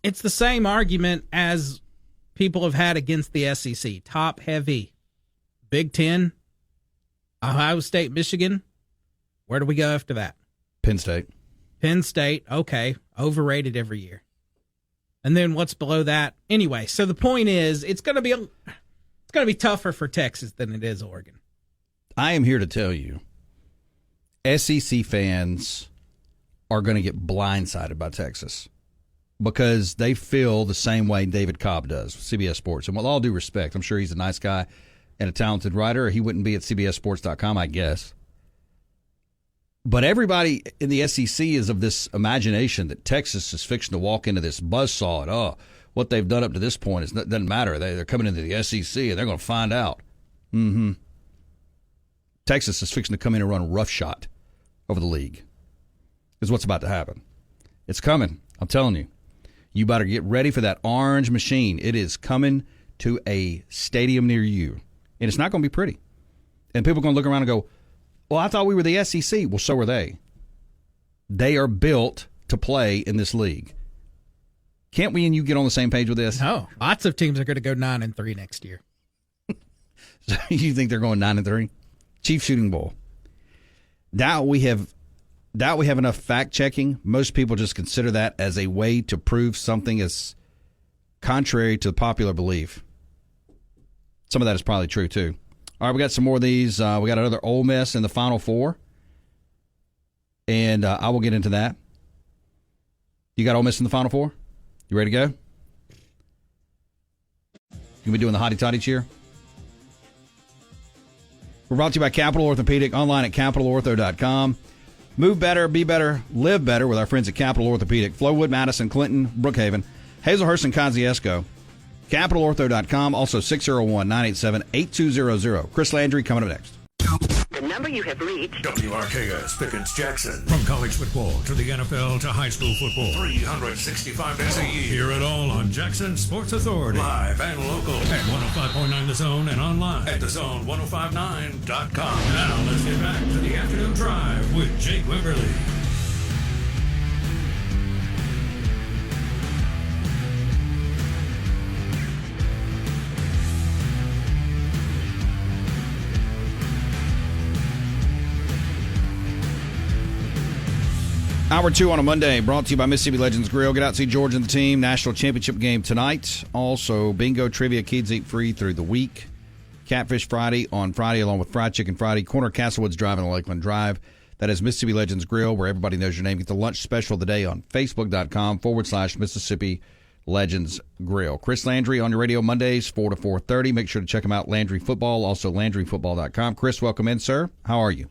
it's the same argument as people have had against the SEC. Top heavy. Big Ten, Ohio State, Michigan. Where do we go after that? Penn State. Penn State, okay, overrated every year. And then what's below that? Anyway, so the point is, it's going to be tougher for Texas than it is Oregon. I am here to tell you, SEC fans are going to get blindsided by Texas because they feel the same way David Cobb does, CBS Sports. And with all due respect, I'm sure he's a nice guy and a talented writer, or he wouldn't be at CBSSports.com, I guess. But everybody in the SEC is of this imagination that Texas is fixing to walk into this buzzsaw and, what they've done up to this point doesn't matter. They're coming into the SEC and they're going to find out. Mm-hmm. Texas is fixing to come in and run roughshod over the league is what's about to happen. It's coming. I'm telling you. You better get ready for that orange machine. It is coming to a stadium near you. And it's not going to be pretty. And people are going to look around and go, well, I thought we were the SEC. Well, so are they. They are built to play in this league. Can't we and you get on the same page with this? No. Lots of teams are going to go 9-3 next year. So you think they're going 9-3? Chief Shooting Bowl. Doubt we have enough fact checking. Most people just consider that as a way to prove something is contrary to the popular belief. Some of that is probably true too. All right, we got some more of these. We got another Ole Miss in the Final Four, and I will get into that. You got Ole Miss in the Final Four? You ready to go? You gonna be doing the hotty toddy cheer? We're brought to you by Capital Orthopedic, online at capitalortho.com. Move better, be better, live better with our friends at Capital Orthopedic. Flowood, Madison, Clinton, Brookhaven, Hazelhurst, and Kosciuszko. CapitalOrtho.com, also 601-987-8200. Chris Landry coming up next. The number you have reached. WRKS Pickens Jackson. From college football to the NFL to high school football. 365 days a year. Hear it all on Jackson Sports Authority. Live and local at 105.9 The Zone and online at thezone1059.com. Now let's get back to the afternoon drive with Jake Wimberly. Hour 2 on a Monday, brought to you by Mississippi Legends Grill. Get out and see George and the team. National Championship game tonight. Also, bingo trivia, kids eat free through the week. Catfish Friday on Friday, along with Fried Chicken Friday. Corner Castlewoods Drive and Lakeland Drive. That is Mississippi Legends Grill, where everybody knows your name. Get the lunch special of the day on Facebook.com/Mississippi Legends Grill. Chris Landry on your radio Mondays, 4 to 4:30. Make sure to check him out, Landry Football, also LandryFootball.com. Chris, welcome in, sir. How are you?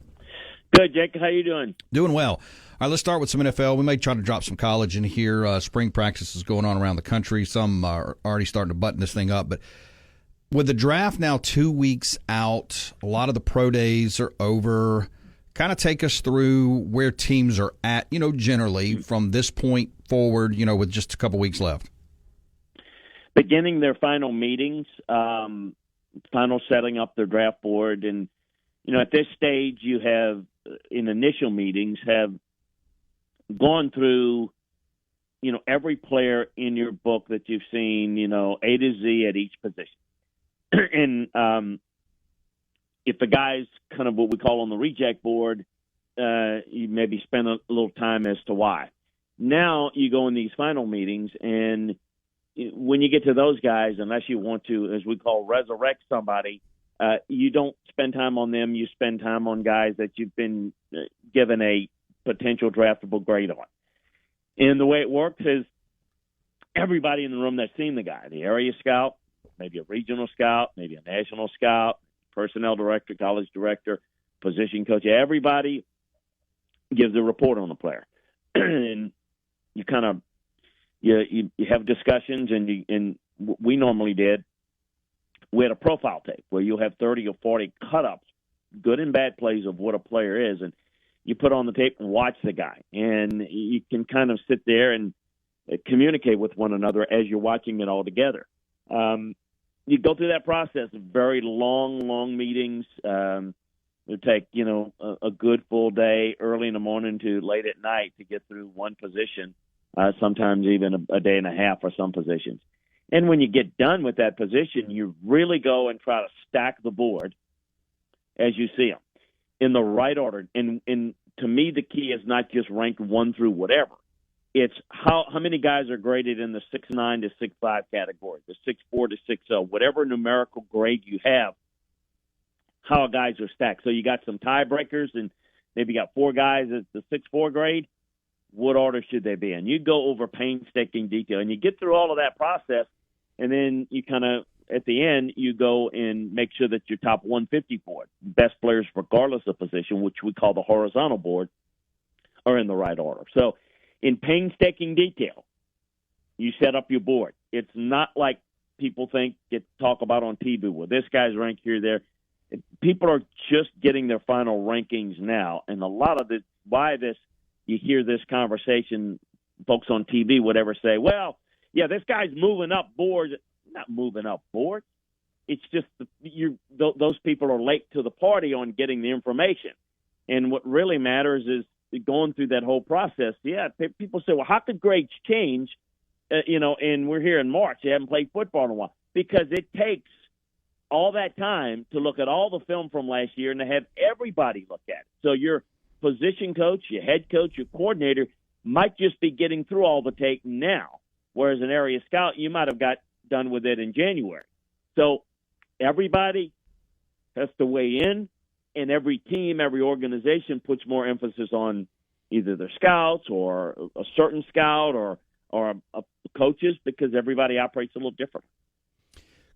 Good, Jake. How you doing? Doing well. All right, let's start with some NFL. We may try to drop some college in here. Spring practice is going on around the country. Some are already starting to button this thing up. But with the draft now 2 weeks out, a lot of the pro days are over. Kind of take us through where teams are at, generally from this point forward, with just a couple weeks left. Beginning their final meetings, final setting up their draft board. And, at this stage, you have, in initial meetings, have gone through, every player in your book that you've seen, A to Z at each position. And if the guy's kind of what we call on the reject board, you maybe spend a little time as to why. Now you go in these final meetings, and when you get to those guys, unless you want to, as we call, resurrect somebody, you don't spend time on them. You spend time on guys that you've been given a potential draftable grade on. And the way it works is everybody in the room that's seen the guy, the area scout, maybe a regional scout, maybe a national scout, personnel director, college director, position coach, everybody gives a report on the player. And you kind of you have discussions, and we normally did. We had a profile tape where you'll have 30 or 40 cut-ups, good and bad plays of what a player is, and you put on the tape and watch the guy. And you can kind of sit there and communicate with one another as you're watching it all together. You go through that process, very long meetings. It take, a good full day, early in the morning to late at night to get through one position, sometimes even a day and a half for some positions. And when you get done with that position, you really go and try to stack the board as you see them in the right order. And to me, the key is not just ranked 1 through whatever. It's how many guys are graded in the 6'9" to 6'5" category, the 6'4" to 6'0", whatever numerical grade you have, how guys are stacked. So you got some tiebreakers, and maybe you got 4 guys at the 6'4" grade. What order should they be in? You go over painstaking detail, and you get through all of that process, and then you kind of, at the end, you go and make sure that your top 150 board, best players regardless of position, which we call the horizontal board, are in the right order. So in painstaking detail, you set up your board. It's not like people talk about on TV, well, this guy's ranked here, there. People are just getting their final rankings now, and a lot of you hear this conversation, folks on TV, whatever, say, well, yeah, this guy's moving up boards. Not moving up boards. It's just those people are late to the party on getting the information. And what really matters is going through that whole process. Yeah, people say, well, how could grades change, and we're here in March. You haven't played football in a while. Because it takes all that time to look at all the film from last year and to have everybody look at it. So your position coach, your head coach, your coordinator might just be getting through all the tape now, whereas an area scout, you might have got done with it in January. So everybody has to weigh in, and every team, every organization puts more emphasis on either their scouts or a certain scout or coaches, because everybody operates a little different.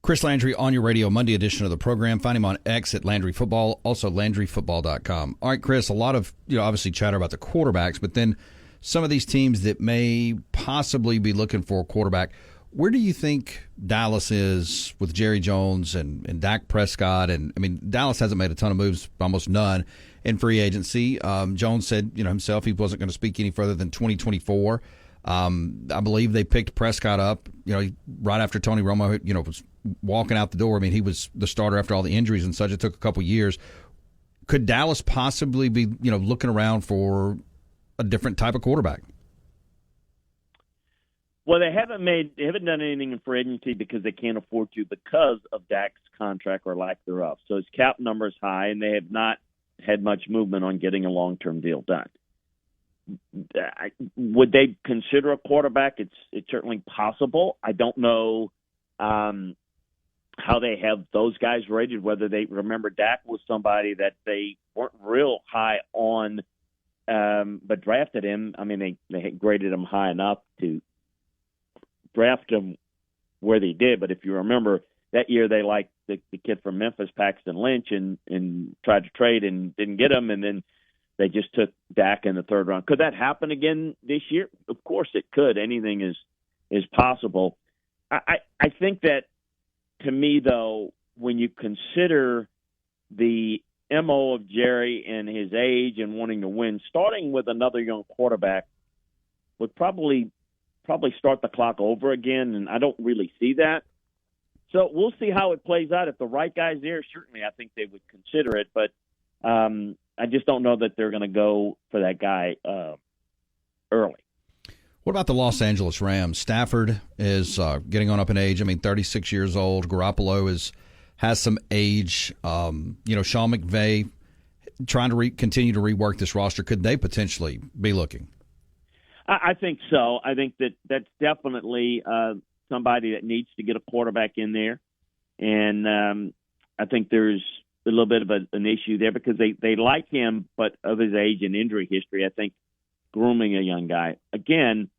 Chris Landry on your radio, Monday edition of the program. Find him on X at Landry Football, also LandryFootball.com. All right, Chris, a lot of, obviously chatter about the quarterbacks, but then some of these teams that may possibly be looking for a quarterback. Where do you think Dallas is with Jerry Jones and Dak Prescott? And, Dallas hasn't made a ton of moves, almost none, in free agency. Jones said, himself, he wasn't going to speak any further than 2024. I believe they picked Prescott up, right after Tony Romo, was walking out the door. He was the starter after all the injuries and such. It took a couple years. Could Dallas possibly be, looking around for a different type of quarterback? Well, they haven't done anything in free agency because they can't afford to because of Dak's contract or lack thereof. So his cap number is high, and they have not had much movement on getting a long-term deal done. Would they consider a quarterback? It's certainly possible. I don't know how they have those guys rated, whether they remember Dak was somebody that they weren't real high on, but drafted him. They had graded him high enough to draft him where they did. But if you remember, that year they liked the kid from Memphis, Paxton Lynch, and tried to trade and didn't get him, and then they just took Dak in the third round. Could that happen again this year? Of course it could. Anything is possible. I think that, to me, though, when you consider the MO of Jerry and his age and wanting to win, starting with another young quarterback would probably start the clock over again, and I don't really see that. So we'll see how it plays out. If the right guy's there, certainly I think they would consider it, but I just don't know that they're going to go for that guy early. What about the Los Angeles Rams? Stafford is getting on up in age. 36 years old. Garoppolo has some age. Sean McVay trying to continue to rework this roster. Could they potentially be looking? I think so. I think that's definitely somebody that needs to get a quarterback in there. And I think there's a little bit of an issue there because they like him, but of his age and injury history, I think grooming a young guy. Again,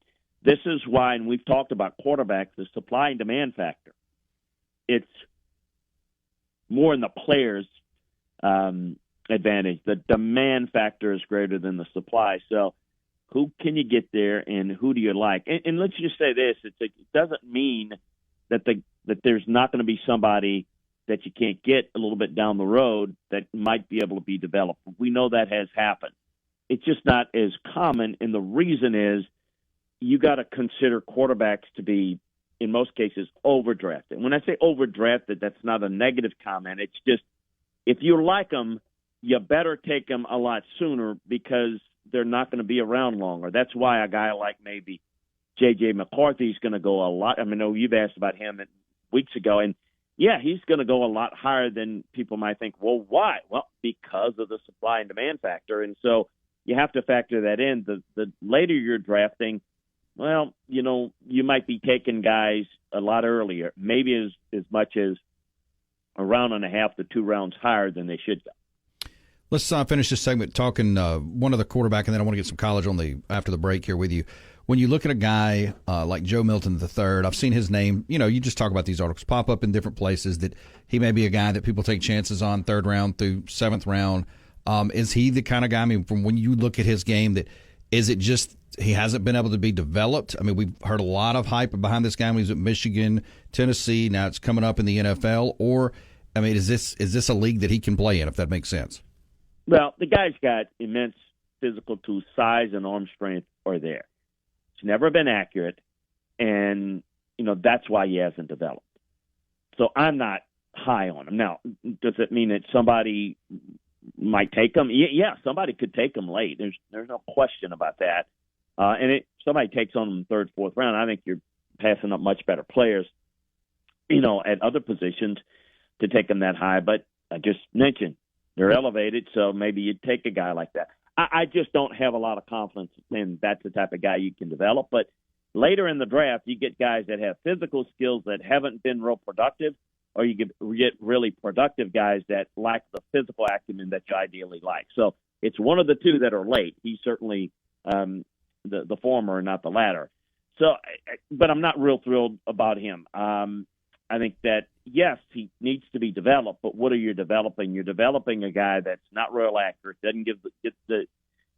this is why, and we've talked about quarterbacks, the supply and demand factor. It's more in the player's advantage. The demand factor is greater than the supply. So who can you get there, and who do you like? And let's just say this: it doesn't mean that there's not going to be somebody that you can't get a little bit down the road that might be able to be developed. We know that has happened. It's just not as common, and the reason is you got to consider quarterbacks to be, in most cases, overdrafted. When I say overdrafted, that's not a negative comment. It's just if you like them, you better take them a lot sooner because they're not going to be around longer. That's why a guy like maybe J.J. McCarthy is going to go a lot. I know you've asked about him weeks ago, and yeah, he's going to go a lot higher than people might think. Well, why? Well, because of the supply and demand factor. And so, you have to factor that in. The later you're drafting, well, you might be taking guys a lot earlier, maybe as much as a round and a half to 2 rounds higher than they should go. Let's finish this segment talking one other quarterback, and then I want to get some college on after the break here with you. When you look at a guy like Joe Milton III, I've seen his name. You just talk about these articles pop up in different places that he may be a guy that people take chances on 3rd round through 7th round. Is he the kind of guy? I mean, from when you look at his game, is it just he hasn't been able to be developed? I mean, we've heard a lot of hype behind this guy when he was at Michigan, Tennessee. Now it's coming up in the NFL. Or, I mean, is this a league that he can play in? If that makes sense. Well, the guy's got immense physical tools, size and arm strength are there. It's never been accurate, and that's why he hasn't developed. So I'm not high on him. Now, does it mean that somebody might take him? Yeah, somebody could take him late. There's no question about that. And somebody takes on him in the 3rd, 4th round, I think you're passing up much better players, at other positions to take them that high. But I just mentioned they're elevated, so maybe you'd take a guy like that. I just don't have a lot of confidence in that's the type of guy you can develop. But later in the draft, you get guys that have physical skills that haven't been real productive, or you get really productive guys that lack the physical acumen that you ideally like. So it's one of the two that are late. He's certainly the former, not the latter. So, but I'm not real thrilled about him. I think that, yes, he needs to be developed, but what are you developing? You're developing a guy that's not real accurate, doesn't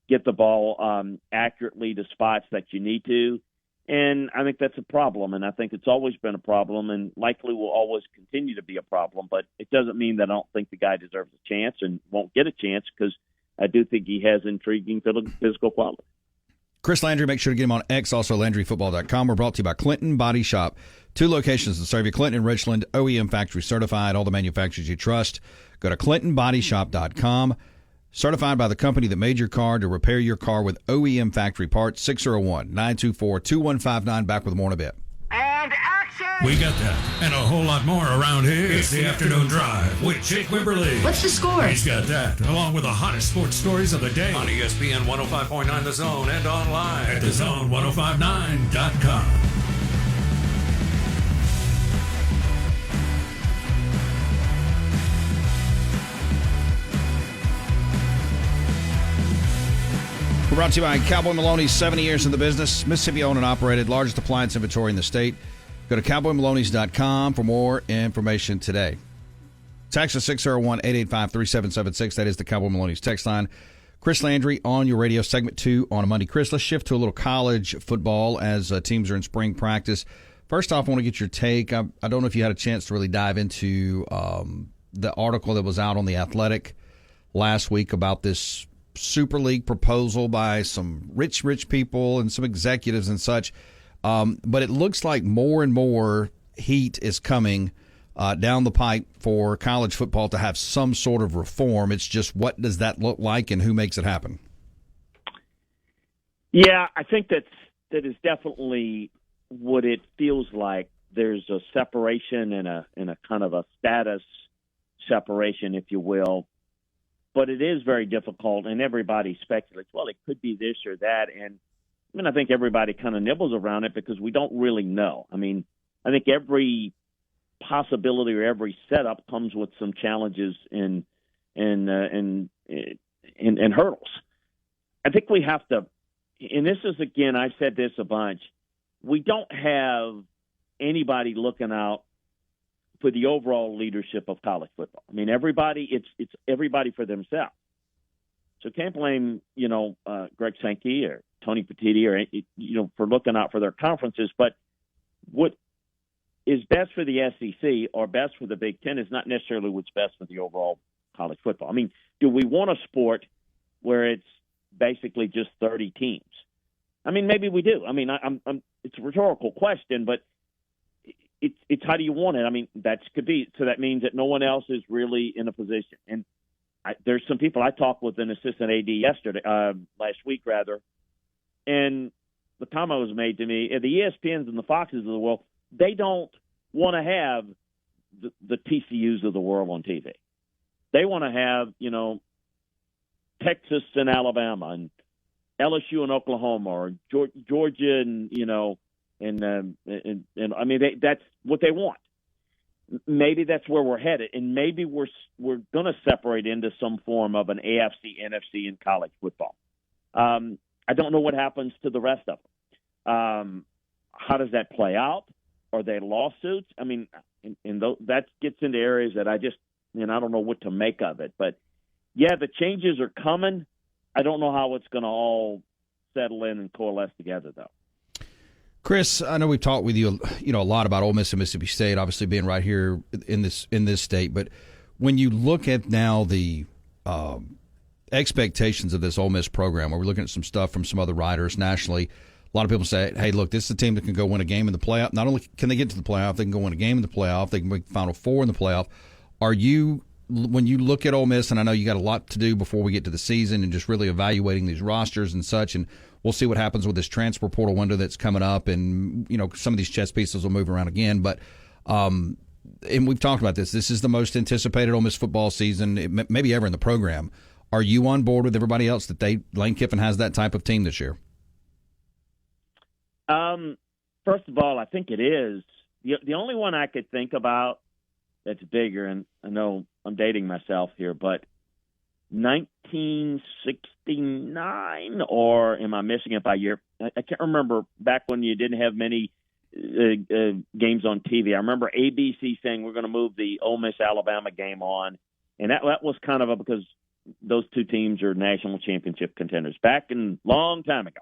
get the ball accurately to spots that you need to, and I think that's a problem, and I think it's always been a problem and likely will always continue to be a problem, but it doesn't mean that I don't think the guy deserves a chance and won't get a chance because I do think he has intriguing physical quality. Chris Landry, make sure to get him on X, also LandryFootball.com. We're brought to you by Clinton Body Shop. 2 locations to serve you, Clinton and Richland, OEM factory certified, all the manufacturers you trust. Go to ClintonBodyShop.com. Certified by the company that made your car to repair your car with OEM factory parts. 601-924-2159. Back with more in a bit. And action! We got that and a whole lot more around here. It's the Afternoon Drive with Jake Wimberly. What's the score? He's got that, along with the hottest sports stories of the day on ESPN 105.9 The Zone and online at thezone1059.com. We're brought to you by Cowboy Maloney's, 70 years in the business. Mississippi owned and operated, largest appliance inventory in the state. Go to cowboymaloneys.com for more information today. Text us 601-885-3776. That is the Cowboy Maloney's text line. Chris Landry on your radio, segment 2 on a Monday. Chris, let's shift to a little college football as teams are in spring practice. First off, I want to get your take. I don't know if you had a chance to really dive into the article that was out on The Athletic last week about this Super League proposal by some rich people and some executives and such. But it looks like more and more heat is coming down the pipe for college football to have some sort of reform. It's just, what does that look like and who makes it happen? Yeah, I think that is definitely what it feels like. There's a separation and a kind of a status separation, if you will. But it is very difficult, and everybody speculates, well, it could be this or that. And I think everybody kind of nibbles around it because we don't really know. I mean, I think every possibility or every setup comes with some challenges and hurdles. I think we have to, and this is, again, I've said this a bunch, we don't have anybody looking out for the overall leadership of college football. I mean, everybody, it's everybody for themselves. So can't blame, Greg Sankey or Tony Petitti or, for looking out for their conferences. But what is best for the SEC or best for the Big Ten is not necessarily what's best for the overall college football. I mean, do we want a sport where it's basically just 30 teams? I mean, maybe we do. I mean, it's a rhetorical question, but it's how do you want it? I mean, that could be. So that means that no one else is really in a position. And there's some people, I talked with an assistant AD last week, and the comment was made to me, the ESPNs and the Foxes of the world, they don't want to have the TCUs of the world on TV. They want to have, Texas and Alabama and LSU and Oklahoma, or Georgia and and I mean that's what they want. Maybe that's where we're headed, and maybe we're going to separate into some form of an AFC, NFC in college football. I don't know what happens to the rest of them. How does that play out? Are they lawsuits? I mean, that gets into areas that I don't know what to make of it. But yeah, the changes are coming. I don't know how it's going to all settle in and coalesce together, though. Chris, I know we've talked with you, a lot about Ole Miss and Mississippi State, obviously being right here in this state. But when you look at now the expectations of this Ole Miss program, where we're looking at some stuff from some other writers nationally, a lot of people say, "Hey, look, this is a team that can go win a game in the playoff. Not only can they get to the playoff, they can go win a game in the playoff. They can make Final Four in the playoff." When you look at Ole Miss, and I know you got a lot to do before we get to the season and just really evaluating these rosters and such, and we'll see what happens with this transfer portal window that's coming up, and some of these chess pieces will move around again. But and we've talked about this. This is the most anticipated Ole Miss football season maybe ever in the program. Are you on board with everybody else that Lane Kiffin has that type of team this year? First of all, I think it is. The only one I could think about that's bigger, and I know I'm dating myself here, but 1969, or am I missing it by year? I can't remember, back when you didn't have many games on TV. I remember ABC saying we're going to move the Ole Miss-Alabama game on, and that was kind of because those two teams are national championship contenders back in long time ago.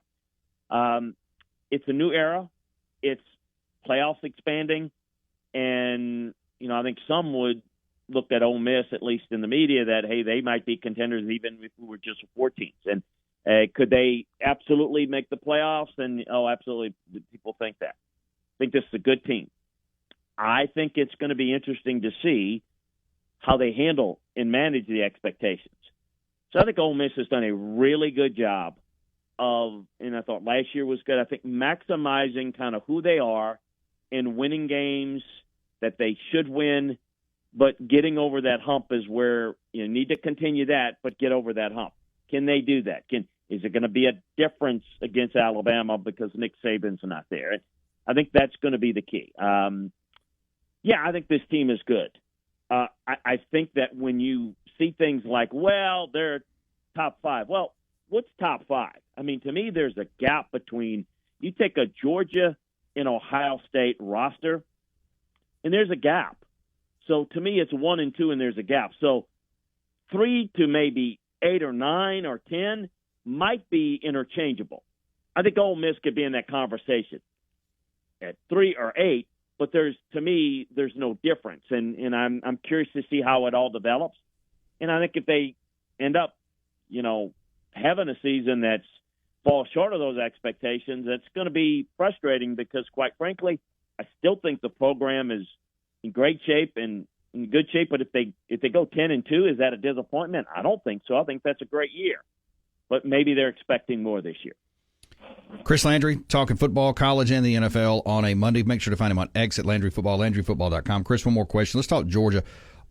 It's a new era. It's playoffs expanding, and I think some would look at Ole Miss, at least in the media, that, hey, they might be contenders even if we were just 4 teams. And could they absolutely make the playoffs? And, absolutely, people think that. I think this is a good team. I think it's going to be interesting to see how they handle and manage the expectations. So I think Ole Miss has done a really good job of, and I thought last year was good, I think maximizing kind of who they are and winning games that they should win, but getting over that hump is where you need to continue that, but get over that hump. Can they do that? Is it going to be a difference against Alabama because Nick Saban's not there? I think that's going to be the key. I think this team is good. I think that when you see things like, well, they're top 5. Well, what's top 5? I mean, to me, there's a gap between you take a Georgia and Ohio State roster, and there's a gap. So to me, it's 1 and 2, and there's a gap. So 3 to maybe 8 or 9 or 10 might be interchangeable. I think Ole Miss could be in that conversation at 3 or 8, but there's no difference, and I'm curious to see how it all develops. And I think if they end up, having a season that's falls short of those expectations, it's going to be frustrating because, quite frankly, I still think the program is in great shape and in good shape. But if they go 10 and 2, is that a disappointment? I don't think so. I think that's a great year, but maybe they're expecting more this year. Chris Landry, talking football, college and the NFL on a Monday. Make sure to find him on X at Landry Football, LandryFootball.com. Chris, one more question. Let's talk Georgia.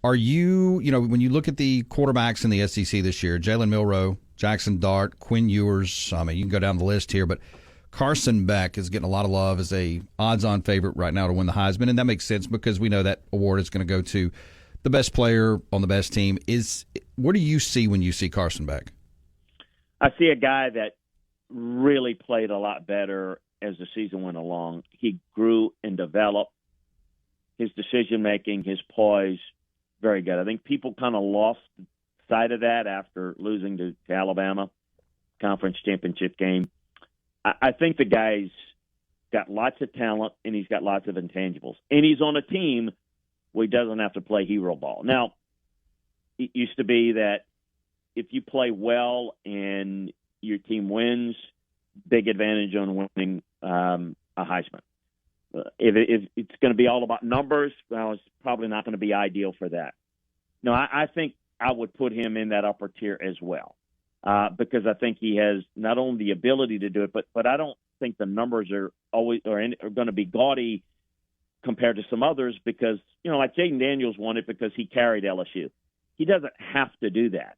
Are you, when you look at the quarterbacks in the SEC this year, Jalen Milroe, Jackson Dart, Quinn Ewers, I mean, you can go down the list here, but Carson Beck is getting a lot of love as a odds-on favorite right now to win the Heisman, and that makes sense because we know that award is going to go to the best player on the best team. What do you see when you see Carson Beck? I see a guy that really played a lot better as the season went along. He grew and developed. His decision-making, his poise, very good. I think people kind of lost sight of that after losing to Alabama, conference championship game. I think the guy's got lots of talent, and he's got lots of intangibles. And he's on a team where he doesn't have to play hero ball. Now, it used to be that if you play well and your team wins, big advantage on winning a Heisman. If it's going to be all about numbers, well, it's probably not going to be ideal for that. No, I think I would put him in that upper tier as well because I think he has not only the ability to do it, but I don't think the numbers are always are going to be gaudy compared to some others because, like Jaden Daniels won it because he carried LSU. He doesn't have to do that.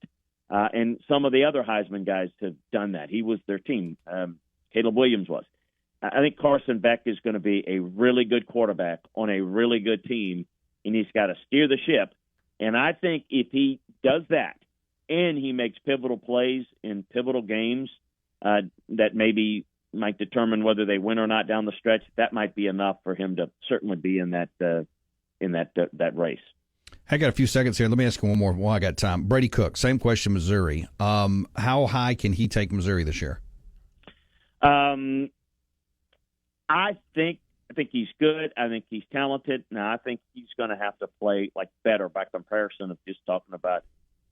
And some of the other Heisman guys have done that. He was their team. Caleb Williams was. I think Carson Beck is going to be a really good quarterback on a really good team, and he's got to steer the ship. And I think if he does that and he makes pivotal plays in pivotal games that maybe might determine whether they win or not down the stretch, that might be enough for him to certainly be in that race. I got a few seconds here. Let me ask you one more while I got time. Brady Cook, same question, Missouri. How high can he take Missouri this year? I think he's good. I think he's talented. Now, I think he's going to have to play like better by comparison of just talking about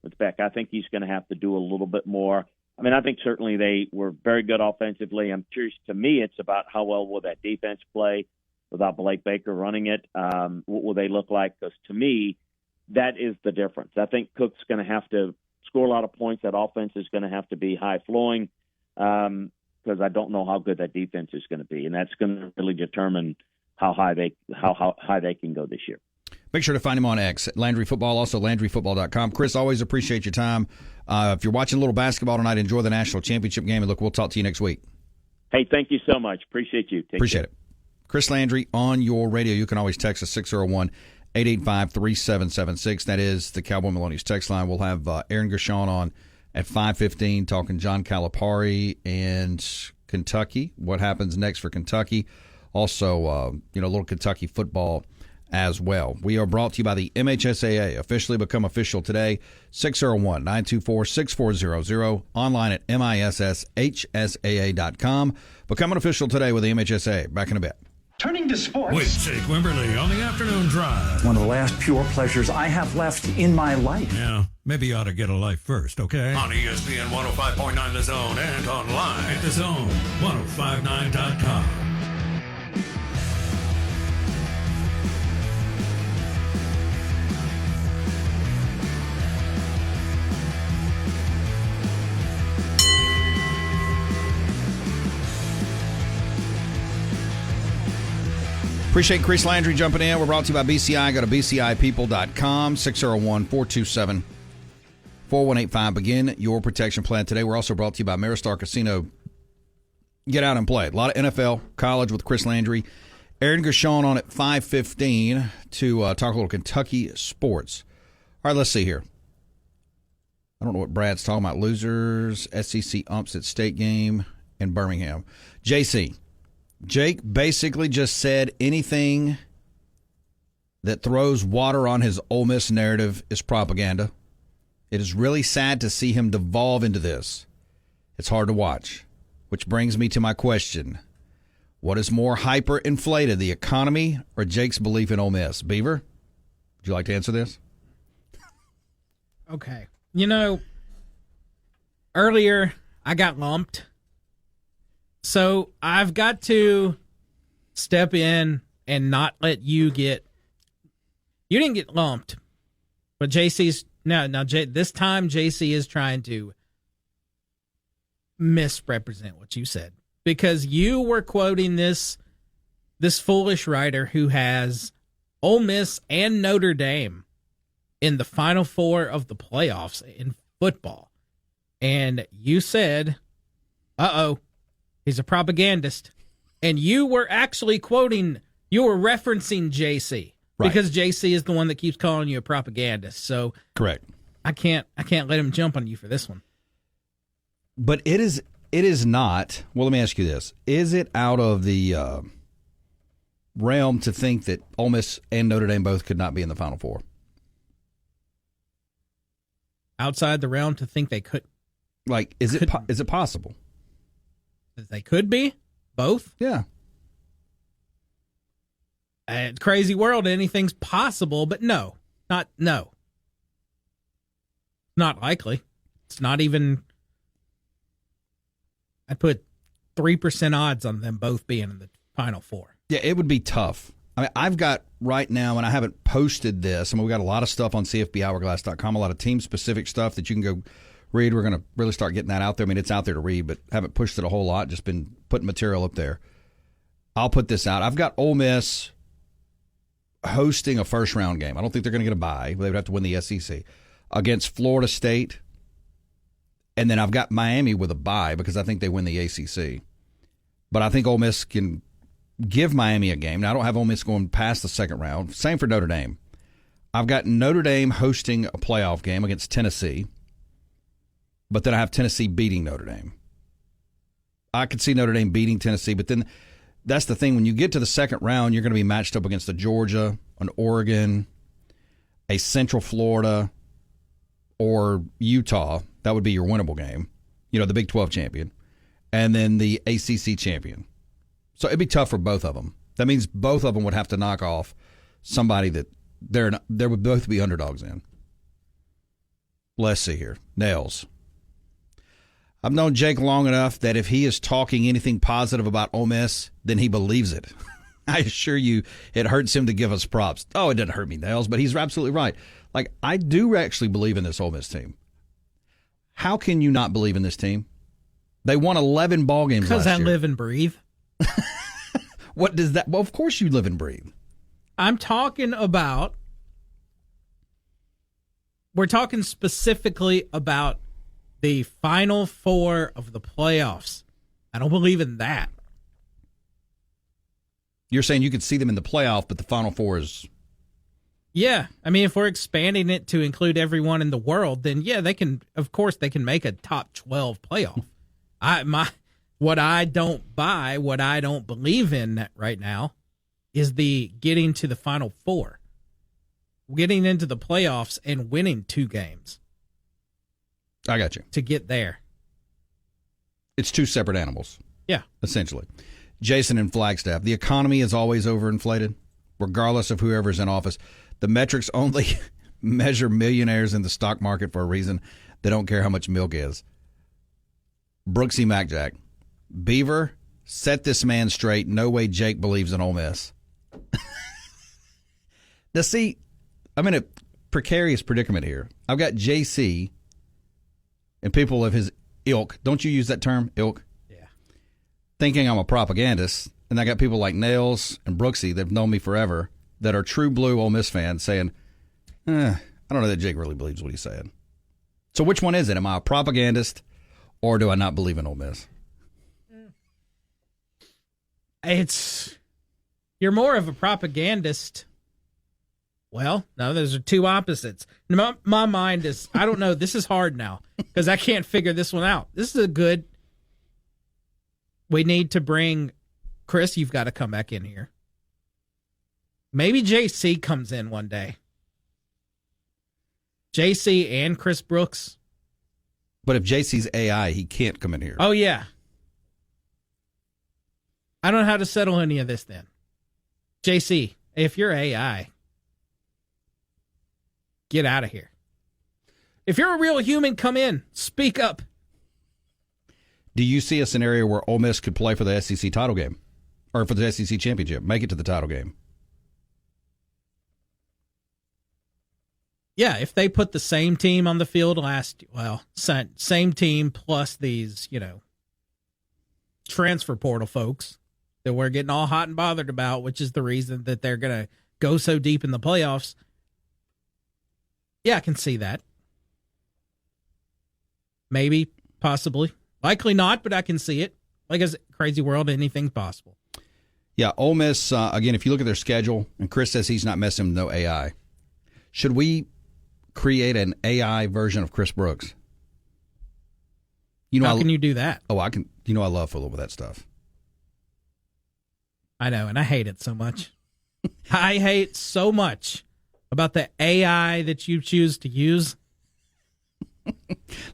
with Beck. I think he's going to have to do a little bit more. I mean, I think certainly they were very good offensively. I'm curious. To me, it's about how well will that defense play without Blake Baker running it. What will they look like? Because to me, that is the difference. I think Cook's going to have to score a lot of points. That offense is going to have to be high-flowing because I don't know how good that defense is going to be, and that's going to really determine how high they can go this year. Make sure to find him on X at Landry Football, also LandryFootball.com. Chris, always appreciate your time. If you're watching a little basketball tonight, enjoy the national championship game. And look, we'll talk to you next week. Hey, thank you so much. Appreciate you. Appreciate it. Chris Landry on your radio. You can always text us 601-885-3776. That is the Cowboy Maloney's text line. We'll have Aaron Gershon on at 5:15 talking John Calipari and Kentucky. What happens next for Kentucky? Also, a little Kentucky football as well. We are brought to you by the MHSAA. Officially become official today. 601-924-6400. Online at MISSHSAA.com. Become an official today with the MHSAA. Back in a bit. Turning to sports. With Jake Wimberly on the afternoon drive. One of the last pure pleasures I have left in my life. Yeah, maybe you ought to get a life first, okay? On ESPN 105.9 The Zone and online at TheZone1059.com. Appreciate Chris Landry jumping in. We're brought to you by BCI. Go to BCIPeople.com, 601-427-4185. Begin your protection plan today. We're also brought to you by Maristar Casino. Get out and play. A lot of NFL, college with Chris Landry. Aaron Gershon on at 5:15 to talk a little Kentucky sports. All right, let's see here. I don't know what Brad's talking about. Losers, SEC umps at state game in Birmingham. JC. Jake basically just said anything that throws water on his Ole Miss narrative is propaganda. It is really sad to see him devolve into this. It's hard to watch, which brings me to my question. What is more hyper-inflated, the economy or Jake's belief in Ole Miss? Beaver, would you like to answer this? Okay. Earlier I got lumped. So I've got to step in and not let you get. You didn't get lumped, but JC's this time JC is trying to misrepresent what you said because you were quoting this foolish writer who has Ole Miss and Notre Dame in the Final Four of the playoffs in football, and you said, "Uh-oh. He's a propagandist." And you were actually you were referencing JC. Right. Because JC is the one that keeps calling you a propagandist. So correct. I can't let him jump on you for this one. But it is not. Well, let me ask you this. Is it out of the realm to think that Ole Miss and Notre Dame both could not be in the Final Four? Outside the realm to think they could. Like, is it possible? They could be both. Yeah. Crazy world, anything's possible, but no. Not likely. It's not even. I put 3% odds on them both being in the Final Four. Yeah, it would be tough. I mean, I've got right now, and I haven't posted this. I mean, we've got a lot of stuff on CFBHourglass.com, a lot of team-specific stuff that you can go read. We're going to really start getting that out there. I mean, it's out there to read, but haven't pushed it a whole lot. Just been putting material up there. I'll put this out. I've got Ole Miss hosting a first-round game. I don't think they're going to get a bye. They would have to win the SEC against Florida State And then I've got Miami with a bye because I think they win the ACC. But I think Ole Miss can give Miami a game. Now, I don't have Ole Miss going past the second round. Same for Notre Dame. I've got Notre Dame hosting a playoff game against Tennessee, but then I have Tennessee beating Notre Dame. I could see Notre Dame beating Tennessee, but then that's the thing. When you get to the second round, you're going to be matched up against a Georgia, an Oregon, a Central Florida, or Utah. That would be your winnable game. You know, the Big 12 champion. And then the ACC champion. So it'd be tough for both of them. That means both of them would have to knock off somebody that they would both be underdogs in. Let's see here. Nails. I've known Jake long enough that if he is talking anything positive about Ole Miss, then he believes it. I assure you it hurts him to give us props. Oh, it doesn't hurt me, Nails, but he's absolutely right. Like, I do actually believe in this Ole Miss team. How can you not believe in this team? They won 11 ball games last year. Because I live and breathe. What does that? Well, of course you live and breathe. I'm talking about, we're talking specifically about the Final Four of the playoffs. I don't believe in that. You're saying you could see them in the playoff, but the Final Four is... Yeah. I mean, if we're expanding it to include everyone in the world, then yeah, they can, of course, they can make a top 12 playoff. What I don't buy, what I don't believe in right now is the getting to the Final Four. Getting into the playoffs and winning 2 games. I got you. To get there. It's 2 separate animals. Yeah. Essentially. Jason in Flagstaff. The economy is always overinflated, regardless of whoever's in office. The metrics only measure millionaires in the stock market for a reason. They don't care how much milk is. Brooksy MacJack. Beaver, set this man straight. No way Jake believes in Ole Miss. Now, see, I'm in a precarious predicament here. I've got JC and people of his ilk. Don't you use that term, ilk? Yeah. Thinking I'm a propagandist. And I got people like Nails and Brooksy that have known me forever that are true blue Ole Miss fans saying, I don't know that Jake really believes what he's saying. So which one is it? Am I a propagandist or do I not believe in Ole Miss? You're more of a propagandist. Well, no, those are 2 opposites. My mind is, I don't know, this is hard now because I can't figure this one out. This is we need to bring, Chris, you've got to come back in here. Maybe JC comes in one day. JC and Chris Brooks. But if JC's AI, he can't come in here. Oh, yeah. I don't know how to settle any of this then. JC, if you're AI, get out of here. If you're a real human, come in. Speak up. Do you see a scenario where Ole Miss could play for the SEC title game? Or for the SEC championship? Make it to the title game? Yeah, if they put the same team on the field same team plus these, transfer portal folks that we're getting all hot and bothered about, which is the reason that they're going to go so deep in the playoffs. Yeah, I can see that. Maybe, possibly. Likely not, but I can see it. Like a crazy world, anything's possible. Yeah, Ole Miss, again, if you look at their schedule, and Chris says he's not messing with no AI, should we create an AI version of Chris Brooks? How can you do that? Oh, I can. I love fooling with that stuff. I know, and I hate it so much. I hate so much about the AI that you choose to use.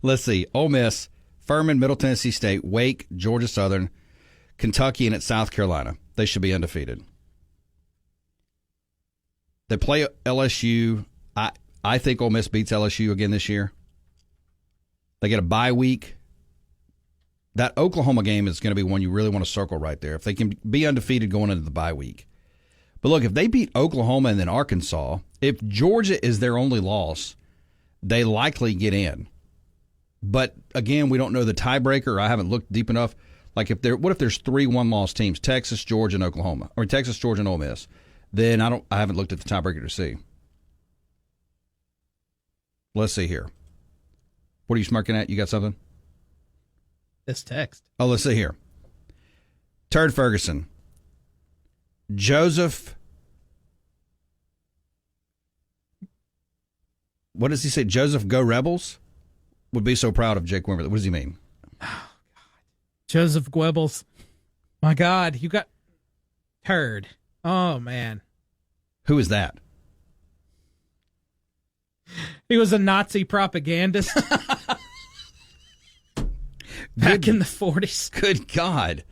Let's see. Ole Miss, Furman, Middle Tennessee State, Wake, Georgia Southern, Kentucky, and at South Carolina. They should be undefeated. They play LSU. I think Ole Miss beats LSU again this year. They get a bye week. That Oklahoma game is going to be one you really want to circle right there. If they can be undefeated going into the bye week. But look, if they beat Oklahoma and then Arkansas, if Georgia is their only loss, they likely get in. But again, we don't know the tiebreaker. I haven't looked deep enough. Like what if there's 3 one-loss teams, Texas, Georgia, and Oklahoma, or Texas, Georgia, and Ole Miss? Then I haven't looked at the tiebreaker to see. Let's see here. What are you smirking at? You got something? this text. Oh, let's see here. Turd Ferguson. Joseph. What does he say? Joseph Go Rebels? Would be so proud of Jake Wimberly. What does he mean? Oh, God. Joseph Goebbels. My God, you got Turd. Oh, man. Who is that? He was a Nazi propagandist back in the 40s. Good God.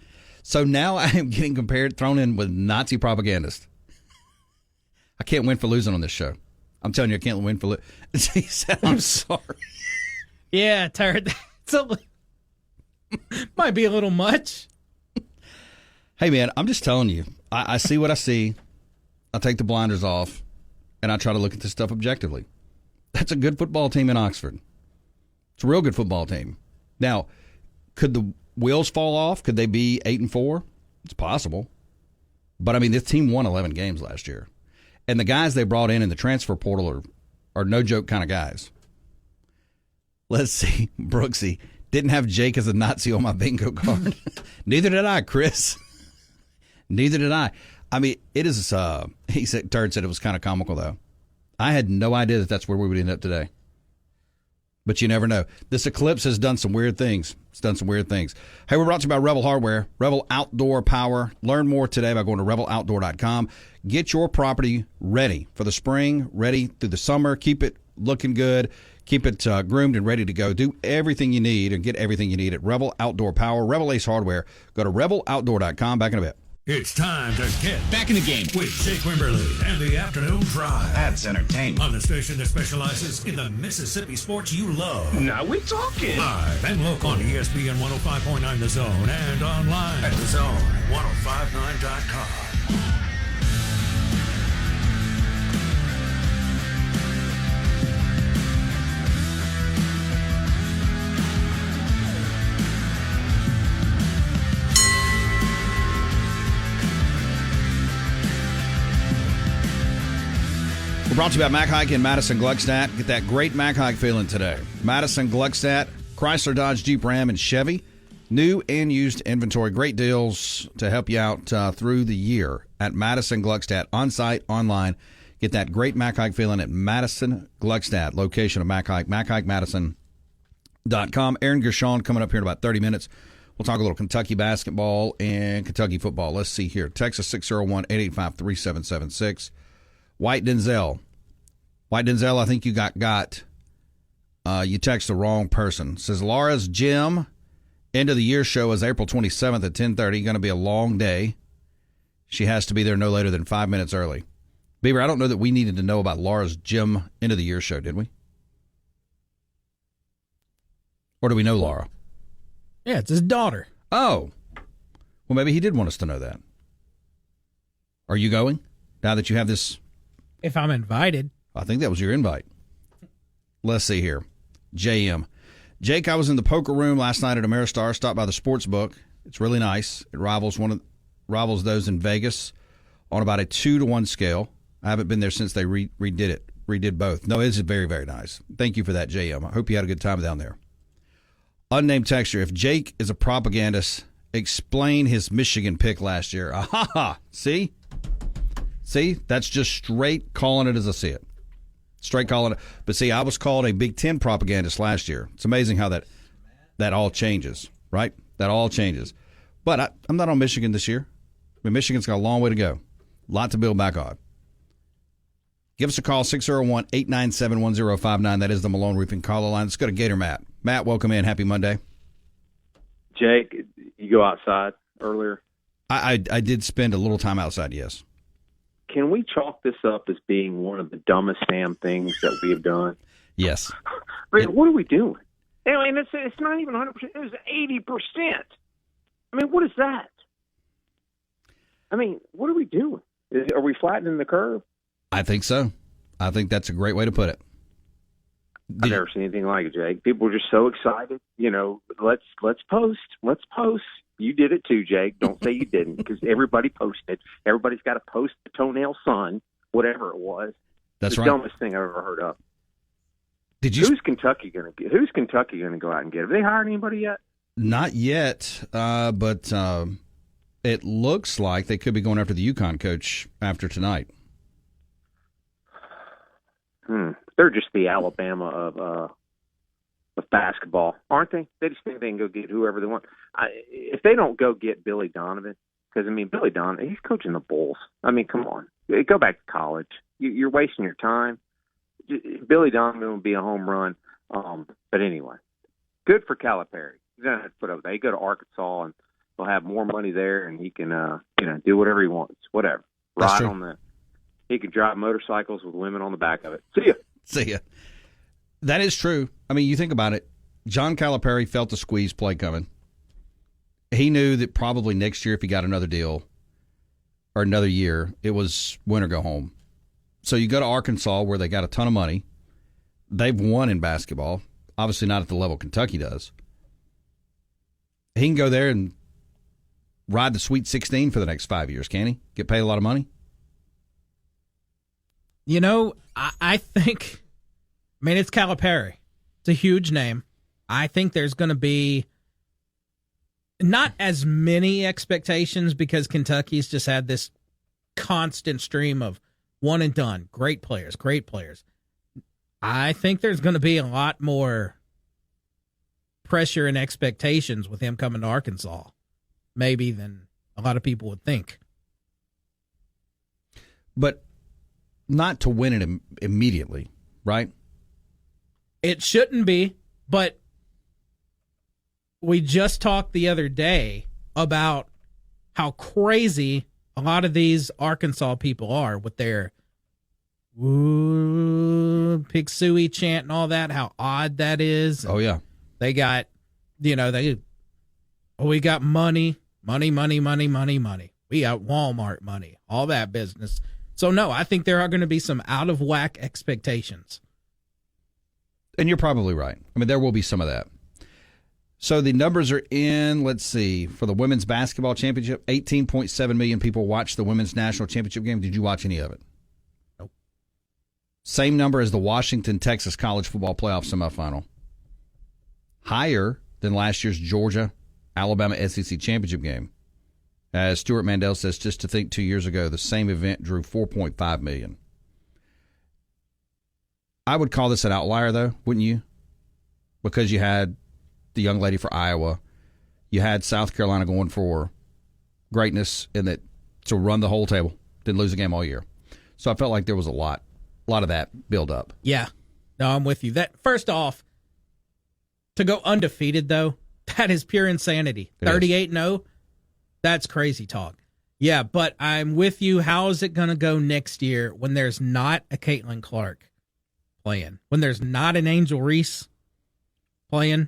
So now I am getting thrown in with Nazi propagandist. I can't win for losing on this show. I'm telling you, I can't win for losing. He said, I'm sorry. Yeah, Turd. Might be a little much. Hey, man, I'm just telling you. I see what I see. I take the blinders off, and I try to look at this stuff objectively. That's a good football team in Oxford. It's a real good football team. Now, could the wheels fall off? Could they be 8-4? It's possible. But, I mean, this team won 11 games last year. And the guys they brought in the transfer portal are no-joke kind of guys. Let's see. Brooksy. Didn't have Jake as a Nazi on my bingo card. Neither did I, Chris. Neither did I. I mean, it is, Turd said it was kind of comical, though. I had no idea that that's where we would end up today. But you never know. This eclipse has done some weird things. It's done some weird things. Hey, we're brought to you by Rebel Hardware, Rebel Outdoor Power. Learn more today by going to rebeloutdoor.com. Get your property ready for the spring, ready through the summer. Keep it looking good. Keep it groomed and ready to go. Do everything you need and get everything you need at Rebel Outdoor Power, Rebel Ace Hardware. Go to rebeloutdoor.com. Back in a bit. It's time to get Back in the game with Jake Wimberly and the Afternoon Drive. That's entertainment. On the station that specializes in the Mississippi sports you love. Now we're talking. Live and local on ESPN 105.9 The Zone and online at thezone1059.com. We're brought to you by Mac Hike in Madison Gluckstadt. Get that great Mac Hike feeling today. Madison Gluckstadt, Chrysler, Dodge, Jeep, Ram, and Chevy. New and used inventory. Great deals to help you out through the year at Madison Gluckstadt. On-site, online. Get that great Mac Hike feeling at Madison Gluckstadt. Location of Mac Hike, MacHikeMadison.com. Aaron Gershon coming up here in about 30 minutes. We'll talk a little Kentucky basketball and Kentucky football. Let's see here. Texas 601-885-3776. White Denzel, I think you got. You text the wrong person. Says Laura's gym end of the year show is April 27th at 10:30. Going to be a long day. She has to be there no later than 5 minutes early. Beaver, I don't know that we needed to know about Laura's gym end of the year show, did we? Or do we know Laura? Yeah, it's his daughter. Oh, well, maybe he did want us to know that. Are you going now that you have this? If I'm invited. I think that was your invite. Let's see here. JM. Jake, I was in the poker room last night at Ameristar. Stopped by the sports book. It's really nice. It rivals those in Vegas on about a 2-to-1 scale. I haven't been there since they redid both. No, it's very, very nice. Thank you for that, JM. I hope you had a good time down there. Unnamed texture. If Jake is a propagandist, explain his Michigan pick last year. Aha! See? See, that's just straight calling it as I see it. Straight calling it. But see, I was called a Big Ten propagandist last year. It's amazing how that all changes, right? That all changes. But I'm not on Michigan this year. I mean, Michigan's got a long way to go. A lot to build back on. Give us a call, 601-897-1059. That is the Malone Roofing caller line. Let's go to Gator Matt. Matt, welcome in. Happy Monday. Jake, you go outside earlier? I did spend a little time outside, yes. Can we chalk this up as being one of the dumbest damn things that we have done? Yes. I mean, what are we doing? I mean, it's not even 100%. It's 80%. I mean, what is that? I mean, what are we doing? Are we flattening the curve? I think so. I think that's a great way to put it. I've never seen anything like it, Jake. People are just so excited. You know, let's post. Let's post. You did it too, Jake. Don't say you didn't, because everybody posted. Everybody's got to post the toenail sun, whatever it was. That's the right. dumbest thing I've ever heard of. Did you? Who's Kentucky going to go out and get? Have they hired anybody yet? Not yet, but it looks like they could be going after the UConn coach after tonight. They're just the Alabama of basketball, aren't they? They just think they can go get whoever they want. If they don't go get Billy Donovan, because, Billy Donovan, he's coaching the Bulls. Come on. Go back to college. You're wasting your time. Billy Donovan will be a home run. But anyway, good for Calipari. He's going to have to put up with that. He go to Arkansas, and he'll have more money there, and he can do whatever he wants, whatever. He can drive motorcycles with women on the back of it. See ya. That is true. You think about it. John Calipari felt the squeeze play coming. He knew that probably next year, if he got another deal or another year, it was win or go home. So you go to Arkansas, where they got a ton of money. They've won in basketball. Obviously not at the level Kentucky does. He can go there and ride the Sweet 16 for the next 5 years, can he? Get paid a lot of money? I think, it's Calipari. It's a huge name. I think there's going to be not as many expectations because Kentucky's just had this constant stream of one and done. Great players. I think there's going to be a lot more pressure and expectations with him coming to Arkansas, maybe, than a lot of people would think. But not to win it immediately, right? It shouldn't be, but we just talked the other day about how crazy a lot of these Arkansas people are with their "woo, Pig Sooie" chant and all that, how odd that is. Oh, yeah. They got, we got money. We got Walmart money, all that business. So, no, I think there are going to be some out-of-whack expectations. And you're probably right. There will be some of that. So the numbers are in, let's see, for the women's basketball championship, 18.7 million people watched the women's national championship game. Did you watch any of it? Nope. Same number as the Washington-Texas college football playoff semifinal. Higher than last year's Georgia-Alabama SEC championship game. As Stuart Mandel says, just to think 2 years ago, the same event drew 4.5 million. I would call this an outlier, though, wouldn't you? Because you had the young lady for Iowa. You had South Carolina going for greatness in that to run the whole table. Didn't lose a game all year. So I felt like there was a lot of that build up. Yeah. No, I'm with you. That first off, to go undefeated, though, that is pure insanity. 38-0, that's crazy talk. Yeah, but I'm with you. How is it going to go next year when there's not a Caitlin Clark playing? When there's not an Angel Reese playing?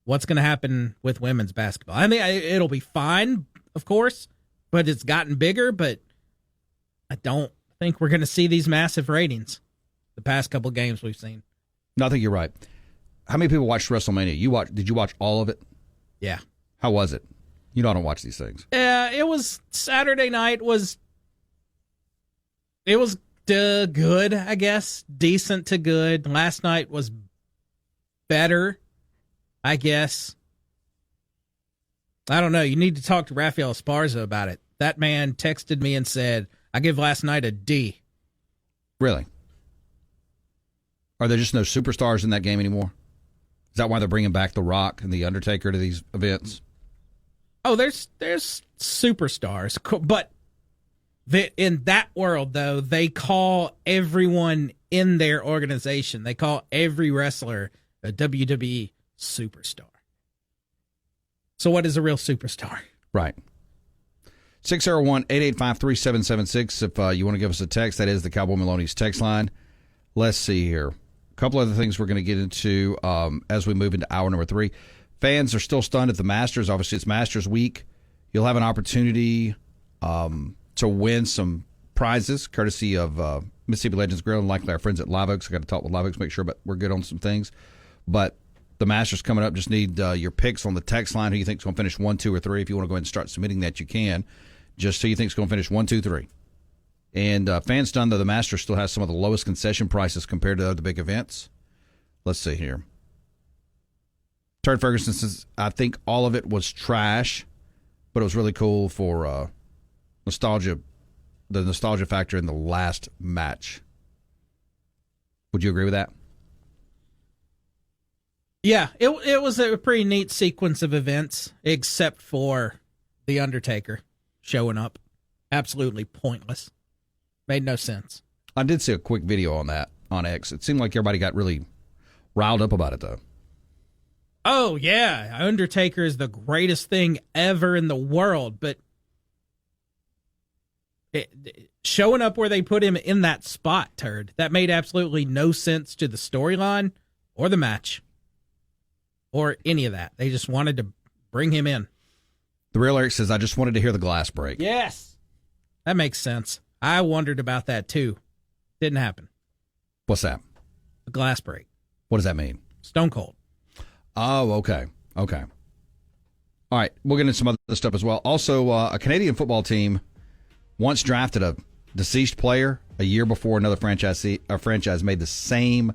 What's going to happen with women's basketball? It'll be fine, of course, but it's gotten bigger, but I don't think we're going to see these massive ratings the past couple games we've seen. No, I think you're right. How many people watched WrestleMania? Did you watch all of it? Yeah. How was it? I don't watch these things. It was Saturday night was good, I guess. Decent to good. Last night was better, I guess. I don't know. You need to talk to Rafael Esparza about it. That man texted me and said, I give last night a D. Really? Are there just no superstars in that game anymore? Is that why they're bringing back The Rock and The Undertaker to these events? Oh, there's superstars, but in that world, though, they call everyone in their organization, they call every wrestler a WWE superstar. So what is a real superstar? Right. 601-885-3776. If you want to give us a text, that is the Cowboy Maloney's text line. Let's see here. A couple other things we're going to get into as we move into hour number 3. Fans are still stunned at the Masters. Obviously, it's Masters week. You'll have an opportunity to win some prizes courtesy of Mississippi Legends Grill and likely our friends at Live Oaks. I got to talk with Live Oaks, make sure we're good on some things. But the Masters coming up. Just need your picks on the text line. Who you think is going to finish 1, 2, or 3? If you want to go ahead and start submitting that, you can. Just who you think is going to finish 1, 2, 3. And fans done, though, the Masters still has some of the lowest concession prices compared to other big events. Let's see here. Turd Ferguson says, I think all of it was trash, but it was really cool for nostalgia, the nostalgia factor in the last match. Would you agree with that? Yeah, it was a pretty neat sequence of events, except for The Undertaker showing up. Absolutely pointless. Made no sense. I did see a quick video on that on X. It seemed like everybody got really riled up about it, though. Oh, yeah. Undertaker is the greatest thing ever in the world, but showing up where they put him in that spot, Turd, that made absolutely no sense to the storyline or the match or any of that. They just wanted to bring him in. The Real Eric says, I just wanted to hear the glass break. Yes. That makes sense. I wondered about that, too. Didn't happen. What's that? The glass break. What does that mean? Stone Cold. Oh, okay. Okay. All right. We'll get into some other stuff as well. Also, a Canadian football team once drafted a deceased player a year before another franchise made the same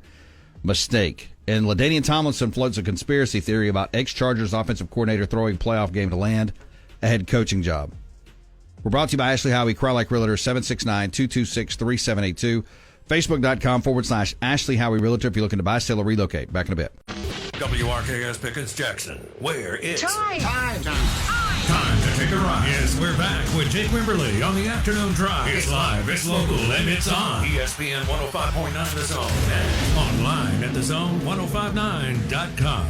mistake. And LaDainian Tomlinson floats a conspiracy theory about ex-Chargers offensive coordinator throwing playoff game to land a head coaching job. We're brought to you by Ashley Howie, Crowlike Realtor, 769-226-3782. Facebook.com/Ashley Howie Realtor if you're looking to buy, sell, or relocate. Back in a bit. WRKS Pickens Jackson, where it's Time to take a ride. Yes, we're back with Jake Wimberly on the Afternoon Drive. It's live, it's local, and it's on ESPN 105.9 The Zone and online at thezone1059.com.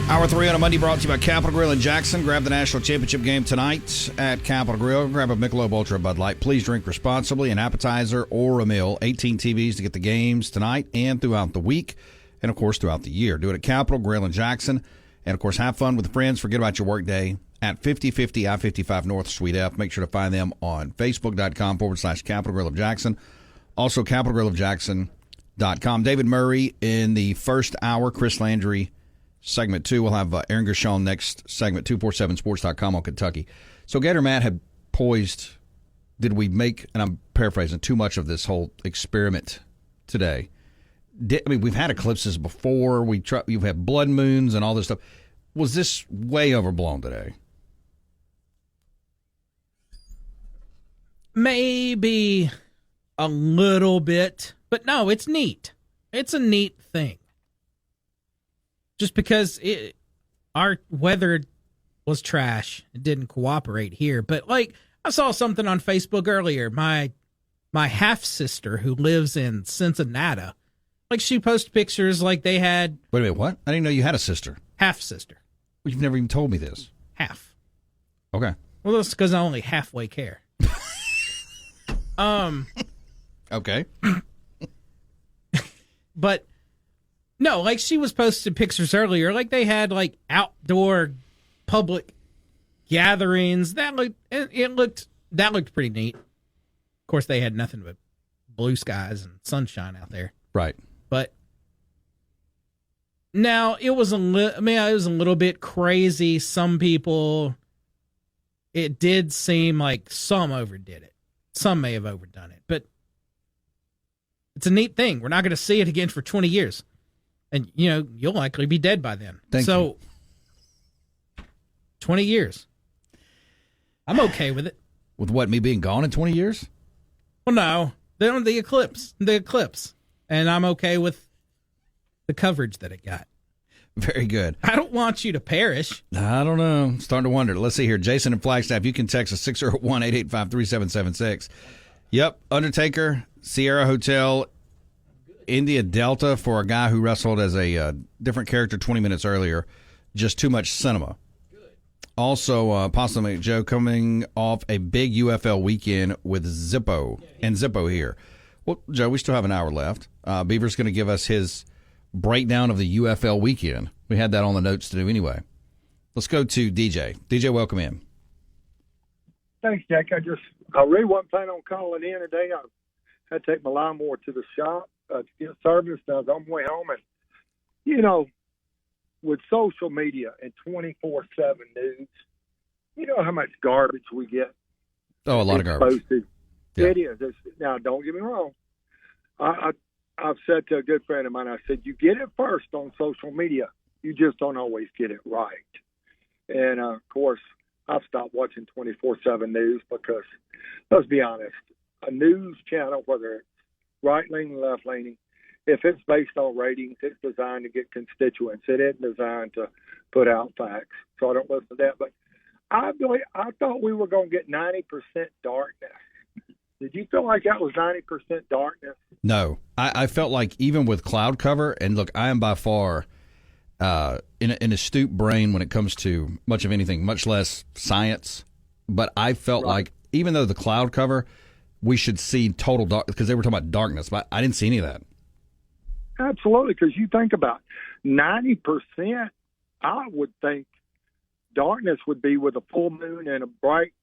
Hour 3 on a Monday brought to you by Capital Grill in Jackson. Grab the national championship game tonight at Capital Grill. Grab a Michelob Ultra Bud Light. Please drink responsibly, an appetizer or a meal. 18 TVs to get the games tonight and throughout the week, and, of course, throughout the year. Do it at Capital Grill in Jackson. And, of course, have fun with friends. Forget about your work day at 5050 I-55 North Suite F. Make sure to find them on Facebook.com/Capital Grill of Jackson. Also, CapitalGrillofJackson.com. David Murray in the first hour. Chris Landry segment 2. We'll have Aaron Gershon next segment, 247sports.com on Kentucky. So Gator Matt had poised, did we make, and I'm paraphrasing, too much of this whole experiment today? We've had eclipses before. You've had blood moons and all this stuff. Was this way overblown today? Maybe a little bit, but no, it's neat. It's a neat thing. Just because our weather was trash, it didn't cooperate here. But like I saw something on Facebook earlier, my half sister who lives in Cincinnati, like she posted pictures like they had. Wait a minute, what? I didn't know you had a sister. Half sister. Well, you've never even told me this. Half. Okay. Well, that's because I only halfway care. Okay. But. No, like she was posting pictures earlier, like they had like outdoor public gatherings. That looked pretty neat. Of course, they had nothing but blue skies and sunshine out there. Right. But now it was a little bit crazy. Some people, it did seem like some overdid it. Some may have overdone it, but it's a neat thing. We're not going to see it again for 20 years. And, you'll likely be dead by then. Thank you. 20 years. I'm okay with it. With what, me being gone in 20 years? Well, no. The eclipse. And I'm okay with the coverage that it got. Very good. I don't want you to perish. I don't know. I'm starting to wonder. Let's see here. Jason in Flagstaff, you can text us 601-885-3776. Yep, Undertaker, Sierra Hotel, India Delta for a guy who wrestled as a different character 20 minutes earlier. Just too much cinema. Also, Possum Joe coming off a big UFL weekend with Zippo and Zippo here. Well, Joe, we still have an hour left. Beaver's going to give us his breakdown of the UFL weekend. We had that on the notes to do anyway. Let's go to DJ. DJ, welcome in. Thanks, Jack. I really wasn't planning on calling in today. I had to take my lawnmower to the shop to get serviced. I was on my way home, and with social media and 24/7 news, you know how much garbage we get. Oh, a lot of garbage. Yeah. It is. Now, don't get me wrong. I've said to a good friend of mine, I said, you get it first on social media. You just don't always get it right. And, of course, I've stopped watching 24/7 news because, let's be honest, a news channel, whether it's right-leaning, left-leaning, if it's based on ratings, it's designed to get constituents. It isn't designed to put out facts. So I don't listen to that. But I thought we were going to get 90% darkness. Did you feel like that was 90% darkness? No. I felt like even with cloud cover, and look, I am by far in an astute brain when it comes to much of anything, much less science. But I felt like even though the cloud cover, we should see total dark, because they were talking about darkness, but I didn't see any of that. Absolutely, because you think about 90%, I would think darkness would be with a full moon and a bright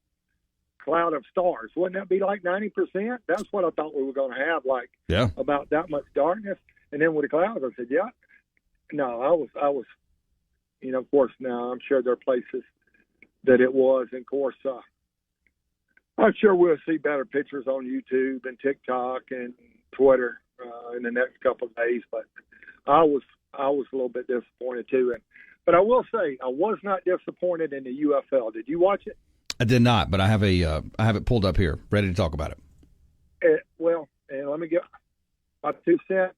cloud of stars. Wouldn't that be like 90%? That's what I thought we were going to have, about that much darkness. And then with the clouds, I said, yeah. No, I was, of course, now I'm sure there are places that it was. And, of course, I'm sure we'll see better pictures on YouTube and TikTok and Twitter in the next couple of days. But I was a little bit disappointed, too. But I will say I was not disappointed in the UFL. Did you watch it? I did not, but I have it pulled up here, ready to talk about it. Let me get my 2 cents.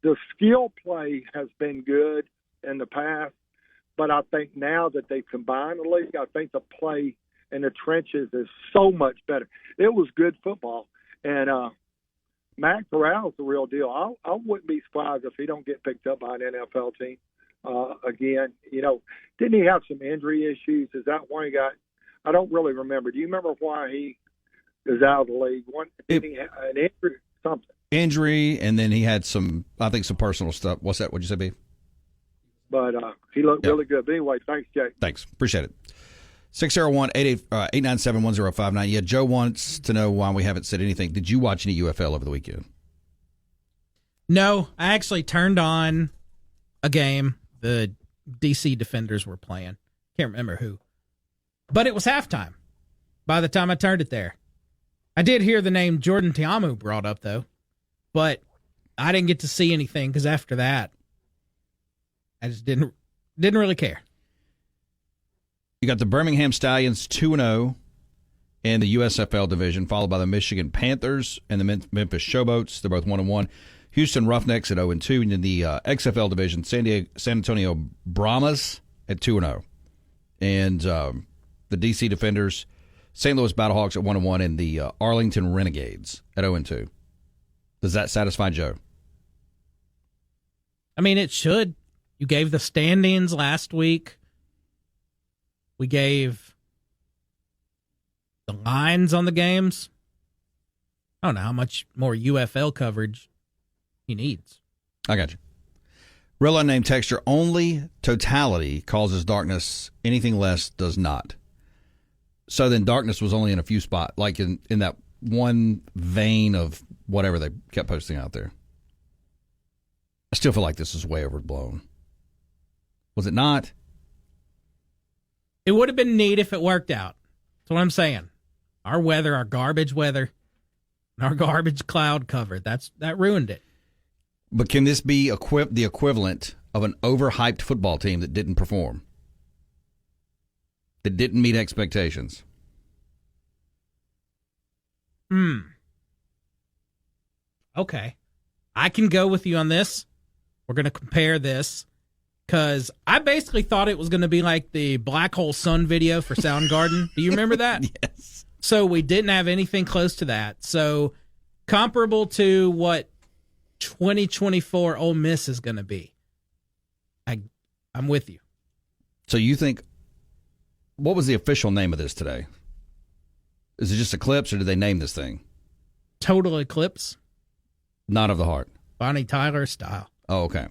The skill play has been good in the past, but I think now that they've combined the league, I think the play in the trenches is so much better. It was good football, and Matt Corral's the real deal. I wouldn't be surprised if he don't get picked up by an NFL team again. Didn't he have some injury issues? Is that why he got? I don't really remember. Do you remember why he is out of the league? Did he have an injury or something? Injury, and then he had some personal stuff. What's that? What'd you say, B? But he looked really good. But anyway, thanks, Jake. Thanks. Appreciate it. 601-897-1059. Yeah, Joe wants to know why we haven't said anything. Did you watch any UFL over the weekend? No, I actually turned on a game the DC Defenders were playing. Can't remember who. But it was halftime by the time I turned it there. I did hear the name Jordan Tiamu brought up, though. But I didn't get to see anything because after that, I just didn't really care. You got the Birmingham Stallions 2-0 in the USFL division, followed by the Michigan Panthers and the Memphis Showboats. They're both 1-1. Houston Roughnecks at 0-2. And in the XFL division, San Antonio Brahmas at 2-0. And the DC Defenders, St. Louis Battlehawks at 1-1, and the Arlington Renegades at 0-2. Does that satisfy Joe? I mean, it should. You gave the standings last week. We gave the lines on the games. I don't know how much more UFL coverage he needs. I got you. Real unnamed texture, only totality causes darkness. Anything less does not. So then darkness was only in a few spots, like in that one vein of whatever they kept posting out there. I still feel like this is way overblown. Was it not? It would have been neat if it worked out. That's what I'm saying. Our weather, our garbage weather, and our garbage cloud cover, that ruined it. But can this be the equivalent of an overhyped football team that didn't perform? That didn't meet expectations? Okay. I can go with you on this. We're going to compare this because I basically thought it was going to be like the Black Hole Sun video for Soundgarden. Do you remember that? Yes. So we didn't have anything close to that. So comparable to what 2024 Ole Miss is going to be. I'm with you. So you think, what was the official name of this today? Is it just Eclipse, or did they name this thing? Total Eclipse. Not of the Heart. Bonnie Tyler style. Oh, okay.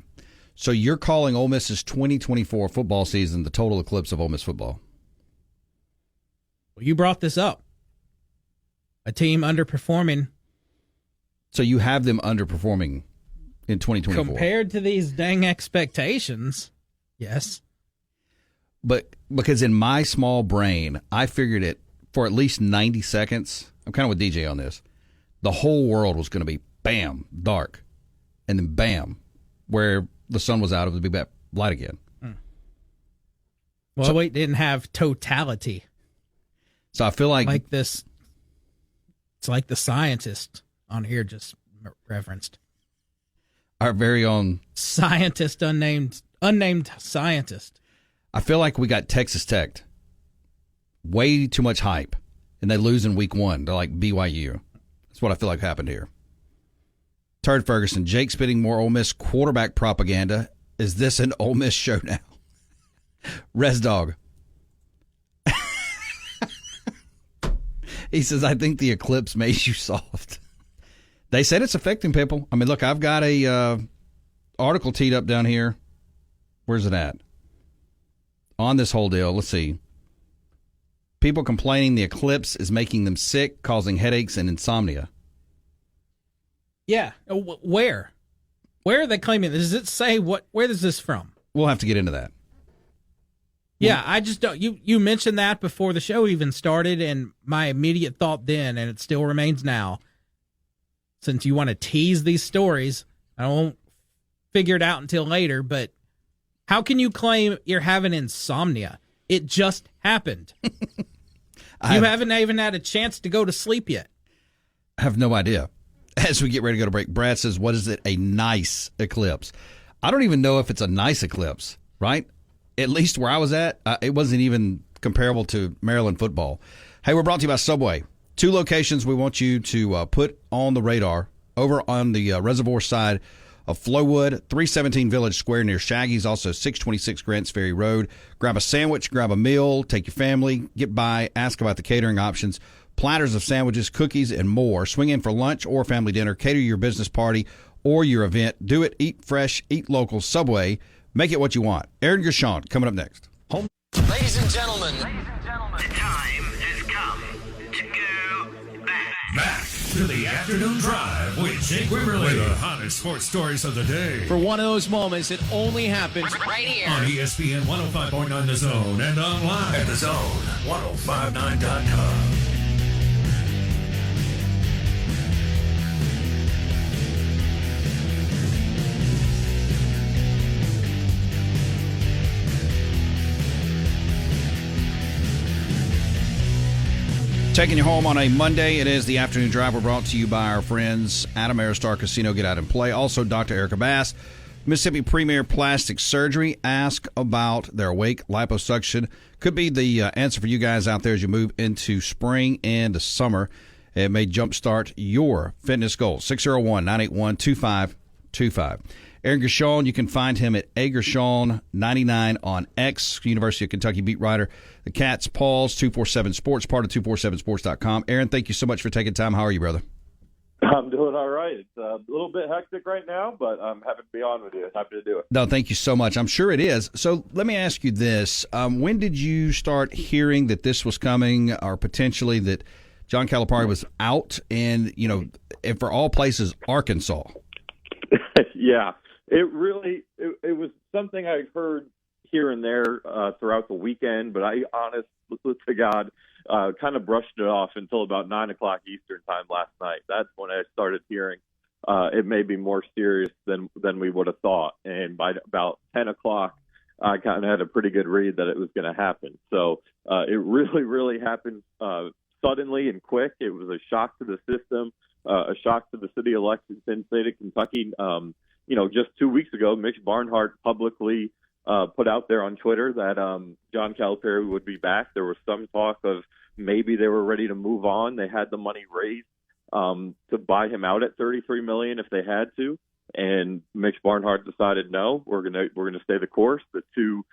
So you're calling Ole Miss's 2024 football season the total eclipse of Ole Miss football? Well, you brought this up. A team underperforming. So you have them underperforming in 2024. Compared to these dang expectations, yes. But because in my small brain, I figured it for at least 90 seconds. I'm kind of with DJ on this. The whole world was going to be, bam, dark. And then, bam, where the sun was out, it would be back light again. Well, we didn't have totality. So I feel like this. It's like the scientist on here just referenced. Our very own scientist, unnamed scientist. I feel like we got Texas Tech. Way too much hype. And they lose in week 1. They're like BYU. That's what I feel like happened here. Turd Ferguson, Jake spitting more Ole Miss quarterback propaganda. Is this an Ole Miss show now? Res Dog. He says, I think the eclipse made you soft. They said it's affecting people. I mean, look, I've got a article teed up down here. Where's it at? On this whole deal, let's see. People complaining the eclipse is making them sick, causing headaches and insomnia. Yeah. Where? Where are they claiming? Does it say what? Where is this from? We'll have to get into that. Yeah, I just don't. You mentioned that before the show even started, and my immediate thought then, and it still remains now, since you want to tease these stories, I won't figure it out until later, but how can you claim you're having insomnia? It just happened. You haven't even had a chance to go to sleep yet. I have no idea. As we get ready to go to break, Brad says, what is it? A nice eclipse. I don't even know if it's a nice eclipse, right? At least where I was at, it wasn't even comparable to Maryland football. Hey, we're brought to you by Subway. 2 locations we want you to put on the radar. Over on the reservoir side of Flowwood, 317 Village Square near Shaggy's, also 626 Grants Ferry Road. Grab a sandwich, grab a meal, take your family, get by, ask about the catering options. Platters of sandwiches, cookies, and more. Swing in for lunch or family dinner. Cater your business party or your event. Do it. Eat fresh. Eat local. Subway. Make it what you want. Aaron Gershon coming up next. Ladies and gentlemen, the time has come to go back. Back to the afternoon drive with Jake Wimberly. With the hottest sports stories of the day. For one of those moments, it only happens right here on ESPN 105.9 The Zone and online at thezone1059.com. Taking you home on a Monday. It is the afternoon drive. We're brought to you by our friends Adam Aristar Casino. Get out and play. Also, Dr. Erica Bass, Mississippi Premier Plastic Surgery. Ask about their Awake liposuction. Could be the answer for you guys out there as you move into spring and summer. It may jumpstart your fitness goals. 601-981-2525. Aaron Gershon, you can find him at agershon99 on X, University of Kentucky beat writer. The Cats, Paul's 247 Sports, part of 247sports.com. Aaron, thank you so much for taking time. How are you, brother? I'm doing all right. It's a little bit hectic right now, but I'm happy to be on with you. Happy to do it. No, thank you so much. I'm sure it is. So let me ask you this. When did you start hearing that this was coming or potentially that John Calipari was out and, and for all places, Arkansas? Yeah. It was something I heard here and there throughout the weekend, but I, honest to God, kind of brushed it off until about 9 o'clock Eastern time last night. That's when I started hearing it may be more serious than we would have thought. And by about 10 o'clock, I kind of had a pretty good read that it was going to happen. So it really, really happened suddenly and quick. It was a shock to the system, a shock to the city of Lexington, state of Kentucky. Just 2 weeks ago, Mitch Barnhart publicly put out there on Twitter that John Calipari would be back. There was some talk of maybe they were ready to move on. They had the money raised to buy him out at $33 million if they had to, and Mitch Barnhart decided no, we're gonna stay the course. The two,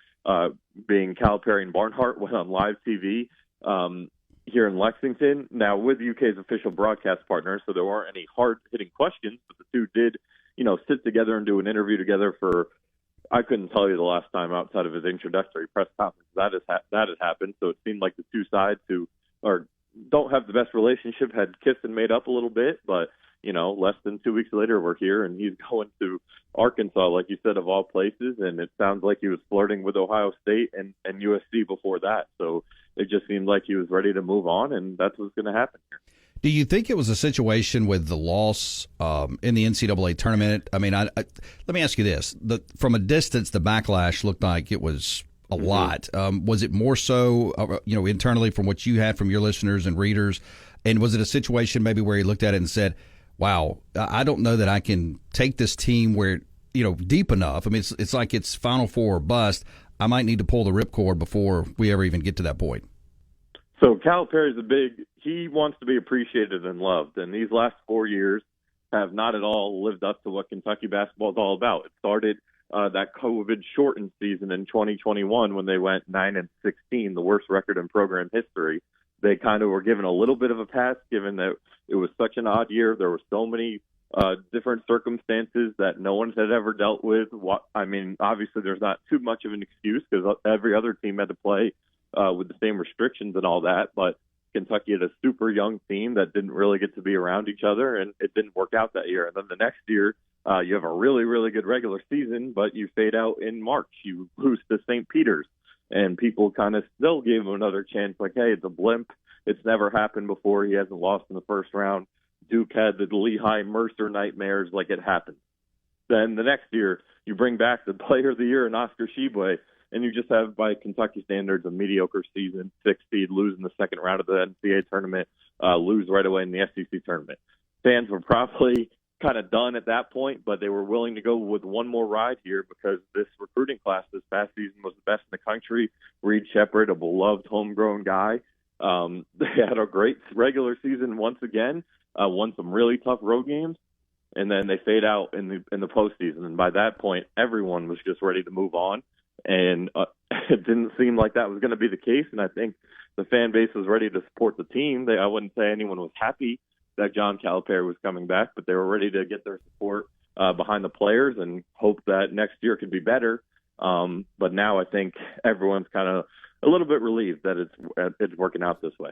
being Calipari and Barnhart, went on live TV here in Lexington. Now with UK's official broadcast partner, so there weren't any hard hitting questions, but the two did sit together and do an interview together for I couldn't tell you the last time outside of his introductory press conference that had happened. So it seemed like the two sides who don't have the best relationship had kissed and made up a little bit, but less than 2 weeks later, we're here, and he's going to Arkansas, like you said, of all places, and it sounds like he was flirting with Ohio State and USC before that. So it just seemed like he was ready to move on, and that's what's going to happen here. Do you think it was a situation with the loss in the NCAA tournament? I mean, let me ask you this. From a distance, the backlash looked like it was a lot. Was it more so, internally from what you had from your listeners and readers? And was it a situation maybe where he looked at it and said, wow, I don't know that I can take this team where, deep enough. I mean, it's like it's Final Four or bust. I might need to pull the ripcord before we ever even get to that point. So Calipari's he wants to be appreciated and loved. And these last 4 years have not at all lived up to what Kentucky basketball is all about. It started that COVID-shortened season in 2021 when they went 9-16, the worst record in program history. They kind of were given a little bit of a pass, given that it was such an odd year. There were so many different circumstances that no one had ever dealt with. Obviously, there's not too much of an excuse because every other team had to play with the same restrictions and all that. But Kentucky had a super young team that didn't really get to be around each other, and it didn't work out that year. And then the next year, you have a really, really good regular season, but you fade out in March. You lose to St. Peter's. And people kind of still gave him another chance, like, hey, it's a blimp. It's never happened before. He hasn't lost in the first round. Duke had the Lehigh-Mercer nightmares, like it happened. Then the next year, you bring back the player of the year in Oscar Tshiebwe, and you just have, by Kentucky standards, a mediocre season, 6th seed, lose in the second round of the NCAA tournament, lose right away in the SEC tournament. Fans were probably kind of done at that point, but they were willing to go with one more ride here because this recruiting class this past season was the best in the country. Reed Sheppard, a beloved homegrown guy. They had a great regular season once again, won some really tough road games, and then they fade out in the postseason. And by that point, everyone was just ready to move on, and it didn't seem like that was going to be the case. And I think the fan base was ready to support the team. I wouldn't say anyone was happy that John Calipari was coming back, but they were ready to get their support behind the players and hope that next year could be better. But now I think everyone's kind of a little bit relieved that it's working out this way.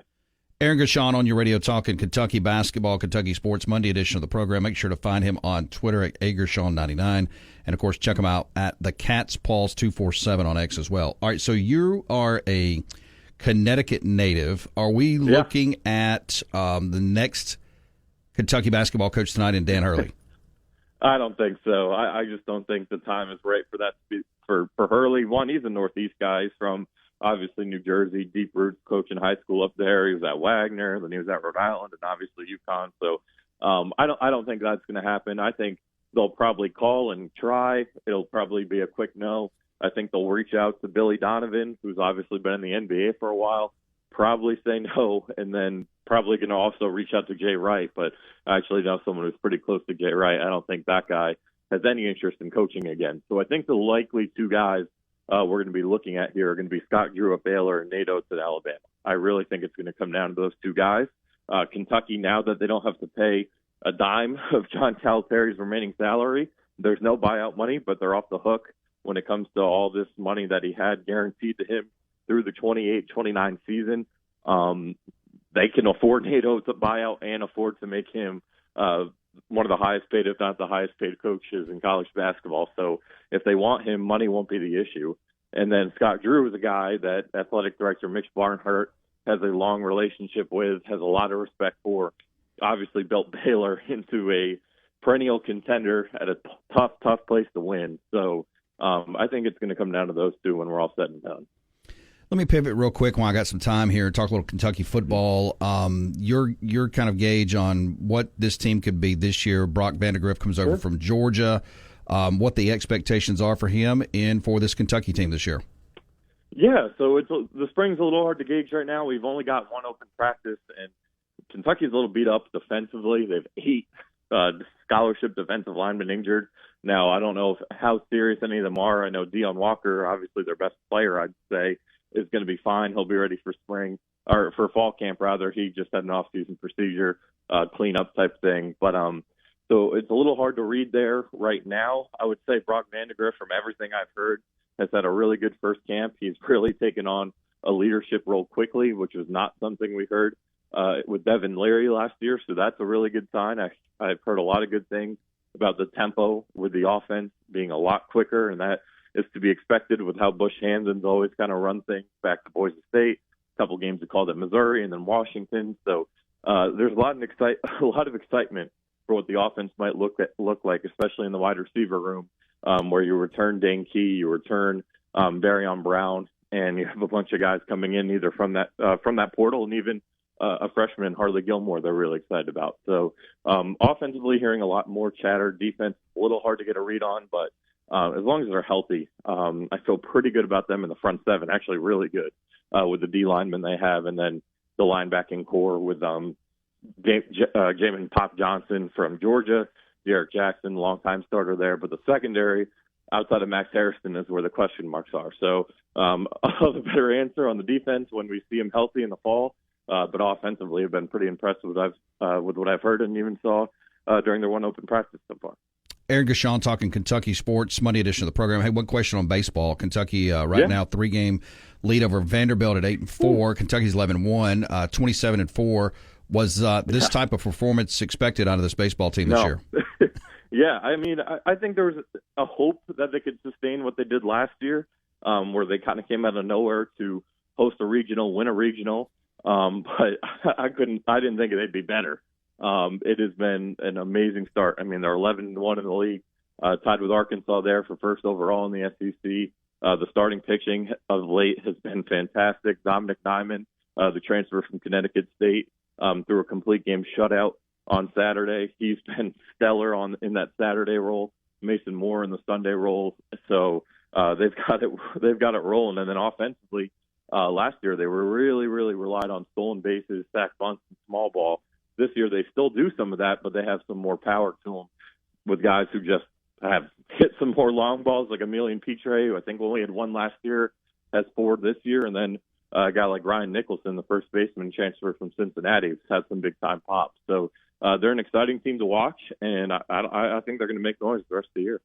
Aaron Gershon on your radio talking Kentucky basketball, Kentucky sports, Monday edition of the program. Make sure to find him on Twitter at agershon99. And, of course, check him out at the Cat's Paws 247 on X as well. All right, so you are a Connecticut native. Are we looking at the next Kentucky basketball coach tonight in Dan Hurley? I don't think so. I just don't think the time is right for that to be for Hurley. One, he's a Northeast guy. He's from obviously New Jersey, deep roots, coach in high school up there. He was at Wagner, then he was at Rhode Island, and obviously UConn. So I don't think that's going to happen. I think they'll probably call and try. It'll probably be a quick no. I think they'll reach out to Billy Donovan, who's obviously been in the NBA for a while, probably say no, and then probably going to also reach out to Jay Wright. But I actually know someone who's pretty close to Jay Wright. I don't think that guy has any interest in coaching again. So I think the likely two guys we're going to be looking at here are going to be Scott Drew at Baylor and Nate Oates at Alabama. I really think it's going to come down to those two guys. Kentucky, now that they don't have to pay a dime of John Calipari's remaining salary, there's no buyout money, but they're off the hook when it comes to all this money that he had guaranteed to him through the 28-29 season. They can afford Nate Oates a buyout and afford to make him one of the highest paid, if not the highest paid coaches in college basketball. So if they want him, money won't be the issue. And then Scott Drew is a guy that athletic director Mitch Barnhart has a long relationship with, has a lot of respect for, obviously built Baylor into a perennial contender at a tough place to win. So I think it's going to come down to those two when we're all said and done. Let me pivot real quick while I got some time here and talk a little Kentucky football. Your kind of gauge on what this team could be this year. Brock Vandagriff comes over from Georgia. What the expectations are for him and for this Kentucky team this year? Yeah, so the spring's a little hard to gauge right now. We've only got one open practice, and Kentucky's a little beat up defensively. They have 8 scholarship defensive linemen injured. Now, I don't know how serious any of them are. I know Deion Walker, obviously their best player, I'd say, is going to be fine. He'll be ready for spring, or for fall camp, rather. He just had an off-season procedure, cleanup type thing. But So it's a little hard to read there right now. I would say Brock Vandegrift, from everything I've heard, has had a really good first camp. He's really taken on a leadership role quickly, which was not something we heard with Devin Leary last year. So that's a really good sign. I've heard a lot of good things about the tempo with the offense being a lot quicker, and that is to be expected with how Bush Hanson's always kind of run things back to Boise State. A couple games we called it Missouri and then Washington. So there's a lot of excitement for what the offense might look like, especially in the wide receiver room, where you return Dane Key, you return Barryon Brown, and you have a bunch of guys coming in either from that portal and even a freshman, Harley Gilmore, they're really excited about. So offensively, hearing a lot more chatter. Defense, a little hard to get a read on, but as long as they're healthy, I feel pretty good about them in the front seven, actually really good with the D linemen they have, and then the linebacking core with Jamin Pop Johnson from Georgia, Derek Jackson, longtime starter there. But the secondary, outside of Max Harrison, is where the question marks are. So I'll have a better answer on the defense when we see him healthy in the fall. But offensively, I've been pretty impressed with what I've heard and even saw during their one open practice so far. Aaron Gashon talking Kentucky sports, Monday edition of the program. Hey, one question on baseball. Kentucky now 3-game lead over Vanderbilt at 8-4. Kentucky's 11-1, 27-4. Was this type of performance expected out of this baseball team this year? Yeah, I mean, I think there was a hope that they could sustain what they did last year, where they kind of came out of nowhere to host a regional, win a regional. But I didn't think they'd be better. It has been an amazing start. I mean, they're 11-1 in the league, tied with Arkansas there for first overall in the SEC. The starting pitching of late has been fantastic. Dominic Nyman, the transfer from Connecticut State, threw a complete game shutout on Saturday. He's been stellar in that Saturday role. Mason Moore in the Sunday role. So they've got it rolling. And then offensively, last year they were really relied on stolen bases, sack bunts, and small ball. This year they still do some of that, but they have some more power to them with guys who just have hit some more long balls, like Emilian Pitre, who I think only had one last year, has 4 this year, and then a guy like Ryan Nicholson, the first baseman transfer from Cincinnati, has had some big-time pops. So they're an exciting team to watch, and I think they're going to make noise the rest of the year.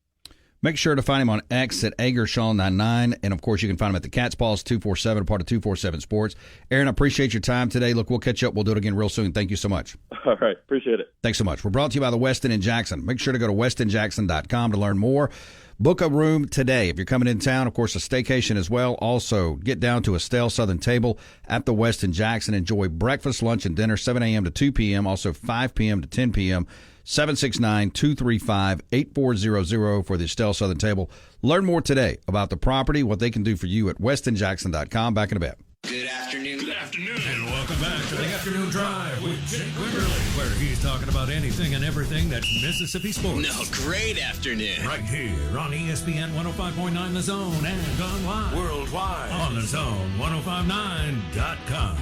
Make sure to find him on X at AgerShaw99. And, of course, you can find him at the Cat's Paws 247, a part of 247 Sports. Aaron, I appreciate your time today. Look, we'll catch up. We'll do it again real soon. Thank you so much. All right. Appreciate it. Thanks so much. We're brought to you by the Westin in Jackson. Make sure to go to westinjackson.com to learn more. Book a room today. If you're coming in town, of course, a staycation as well. Also, get down to Estelle Southern Table at the Westin Jackson. Enjoy breakfast, lunch, and dinner, 7 a.m. to 2 p.m., also 5 p.m. to 10 p.m., 769-235-8400 for the Estelle Southern Table. Learn more today about the property, what they can do for you at westinjackson.com. Back in a bit. Good afternoon. Good afternoon. And welcome back to the Afternoon Drive with Jake Wimberly, where he's talking about anything and everything that's Mississippi sports. No, great afternoon. Right here on ESPN 105.9 The Zone and online worldwide on the Zone 1059.com.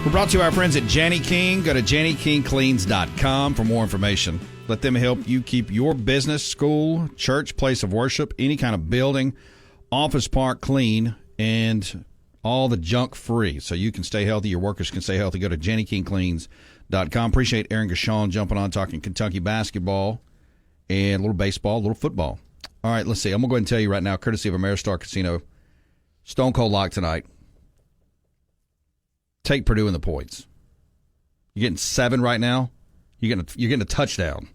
We're brought to you by our friends at Janney King. Go to JannyKingCleans.com for more information. Let them help you keep your business, school, church, place of worship, any kind of building, office park clean, and all the junk free. So you can stay healthy, your workers can stay healthy. Go to JannyKingCleans.com. Appreciate Aaron Gashon jumping on, talking Kentucky basketball and a little baseball, a little football. All right, let's see. I'm going to go ahead and tell you right now, courtesy of Ameristar Casino, Stone Cold Lock tonight. Take Purdue in the points. You're getting 7 right now. You're getting a touchdown.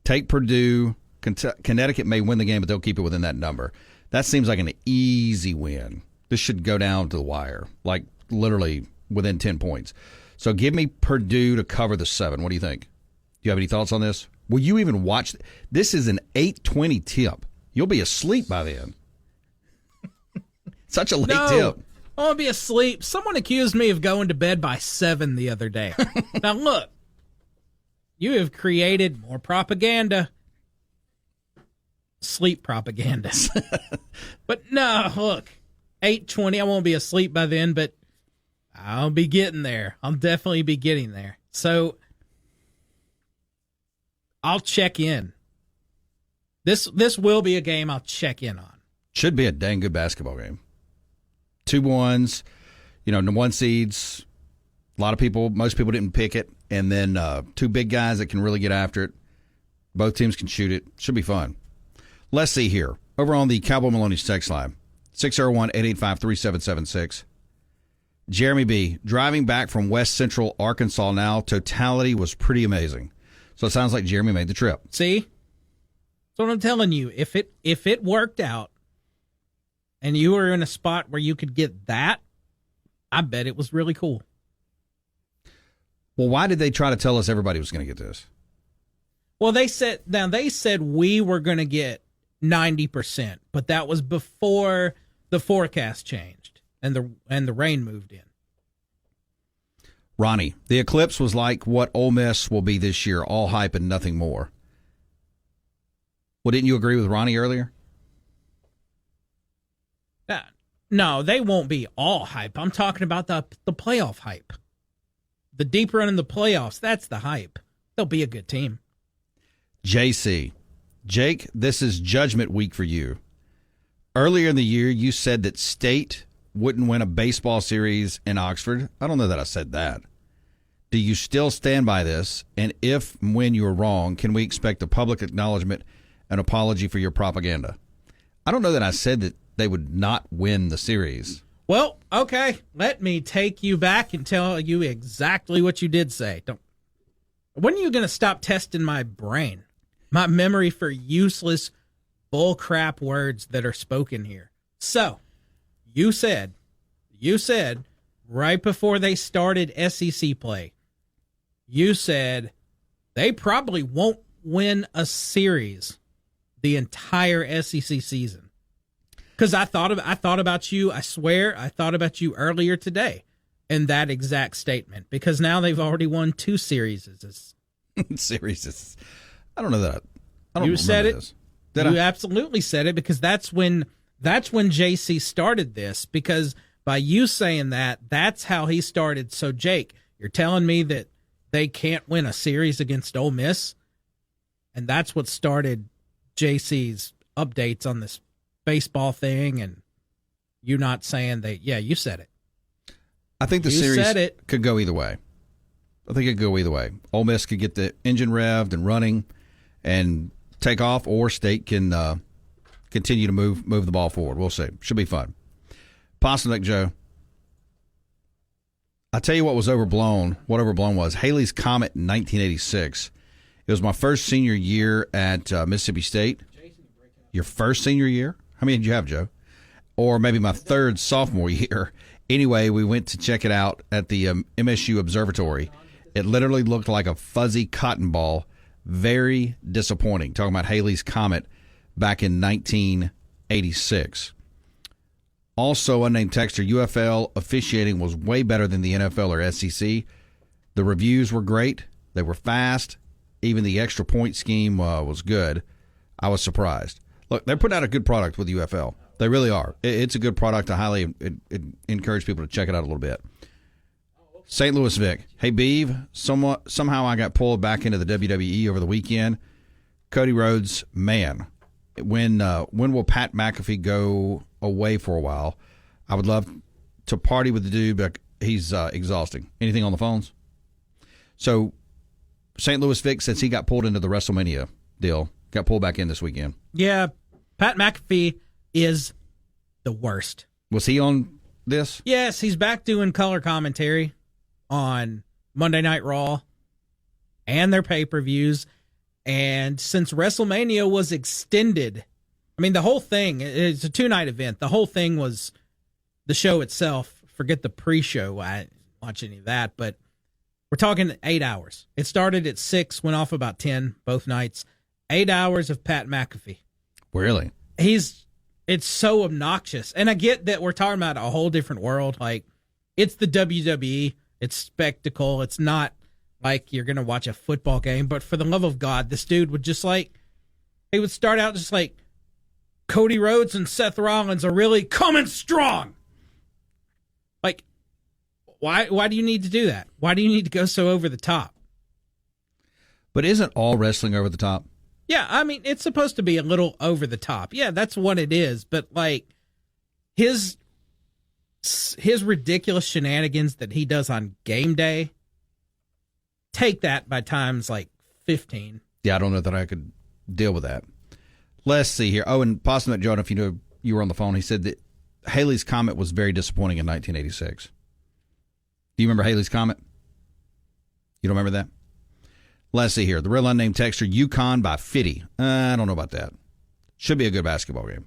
Take Purdue. Connecticut may win the game, but they'll keep it within that number. That seems like an easy win. This should go down to the wire, like literally within 10 points. So give me Purdue to cover the 7. What do you think? Do you have any thoughts on this? Will you even watch? This is an 8:20 tip. You'll be asleep by then. Such a late tip. I want to be asleep. Someone accused me of going to bed by 7 the other day. Now, look, you have created more propaganda. Sleep propaganda. But no, look, 8:20, I won't be asleep by then, but I'll be getting there. I'll definitely be getting there. So I'll check in. This will be a game I'll check in on. Should be a dang good basketball game. 2-1s, the 1 seeds. Most people didn't pick it. And then 2 big guys that can really get after it. Both teams can shoot it. Should be fun. Let's see here. Over on the Cowboy Maloney's text line, 601-885-3776. Jeremy B., driving back from West Central Arkansas now, totality was pretty amazing. So it sounds like Jeremy made the trip. See? That's what I'm telling you. If it worked out and you were in a spot where you could get that, I bet it was really cool. Well, why did they try to tell us everybody was going to get this? Well, they said we were going to get 90%, but that was before the forecast changed and the rain moved in. Ronnie, the Eclipse was like what Ole Miss will be this year, all hype and nothing more. Well, didn't you agree with Ronnie earlier? No, they won't be all hype. I'm talking about the playoff hype. The deep run in the playoffs, that's the hype. They'll be a good team. JC, Jake, this is judgment week for you. Earlier in the year, you said that State wouldn't win a baseball series in Oxford. I don't know that I said that. Do you still stand by this? And if and when you are wrong, can we expect a public acknowledgement and apology for your propaganda? I don't know that I said that they would not win the series. Well, okay. Let me take you back and tell you exactly what you did say. When are you going to stop testing my brain? My memory for useless bullcrap words that are spoken here. So, you said right before they started SEC play, you said they probably won't win a series the entire SEC season. Because I thought about you, I swear, I thought about you earlier today in that exact statement. Because now they've already won 2 series. Series. I don't know that. I don't you remember said it. This. You absolutely said it because that's when JC started this. Because by you saying that, that's how he started. So Jake, you're telling me that they can't win a series against Ole Miss, and that's what started JC's updates on this baseball thing, and you not saying that. Yeah, you said it. I think the series could go either way. I think it could go either way. Ole Miss could get the engine revved and running and take off, or State can continue to move the ball forward. We'll see. Should be fun. Postnick Joe. I tell you what was overblown. What overblown was Haley's Comet in 1986. It was my first senior year at Mississippi State. Your first senior year? How many did you have, Joe? Or maybe my third sophomore year. Anyway, we went to check it out at the MSU Observatory. It literally looked like a fuzzy cotton ball. Very disappointing. Talking about Haley's Comet back in 1986. Also, unnamed texter, UFL officiating was way better than the NFL or SEC. The reviews were great. They were fast. Even the extra point scheme was good. I was surprised. Look, they're putting out a good product with UFL. They really are. It's a good product. I highly encourage people to check it out a little bit. St. Louis Vic. Hey, Beeve, somehow I got pulled back into the WWE over the weekend. Cody Rhodes, man, when will Pat McAfee go away for a while? I would love to party with the dude, but he's exhausting. Anything on the phones? So St. Louis Vic, since he got pulled into the WrestleMania deal, got pulled back in this weekend. Yeah, Pat McAfee is the worst. Was he on this? Yes, he's back doing color commentary on Monday Night Raw and their pay-per-views. And since WrestleMania was extended, I mean, the whole thing, it's a 2-night event. The whole thing was the show itself. Forget the pre-show. I didn't watch any of that, but we're talking 8 hours. It started at 6, went off about 10 both nights. 8 hours of Pat McAfee. Really? It's so obnoxious. And I get that we're talking about a whole different world. Like, it's the WWE. It's spectacle. It's not like you're going to watch a football game. But for the love of God, this dude would just he would start out just like, Cody Rhodes and Seth Rollins are really coming strong. Like, Why do you need to do that? Why do you need to go so over the top? But isn't all wrestling over the top? Yeah, I mean, it's supposed to be a little over the top. Yeah, that's what it is. But, like, his ridiculous shenanigans that he does on game day, take that by times, like, 15. Yeah, I don't know that I could deal with that. Let's see here. Oh, and Postman John, if you know you were on the phone, he said that Haley's Comet was very disappointing in 1986. Do you remember Haley's Comet? You don't remember that? Let's see here. The real unnamed texter, Yukon by Fitty. I don't know about that. Should be a good basketball game.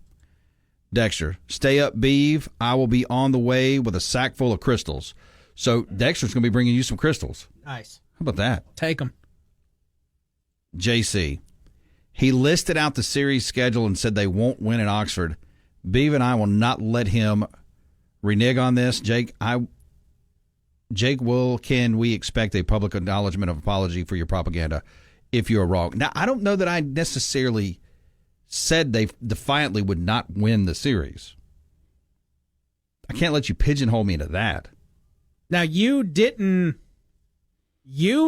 Dexter, stay up, Beeve. I will be on the way with a sack full of crystals. So Dexter's going to be bringing you some crystals. Nice. How about that? Take them. JC, he listed out the series schedule and said they won't win at Oxford. Beeve and I will not let him renege on this. Jake, can we expect a public acknowledgement of apology for your propaganda if you are wrong? Now, I don't know that I necessarily said they defiantly would not win the series. I can't let you pigeonhole me into that. Now, you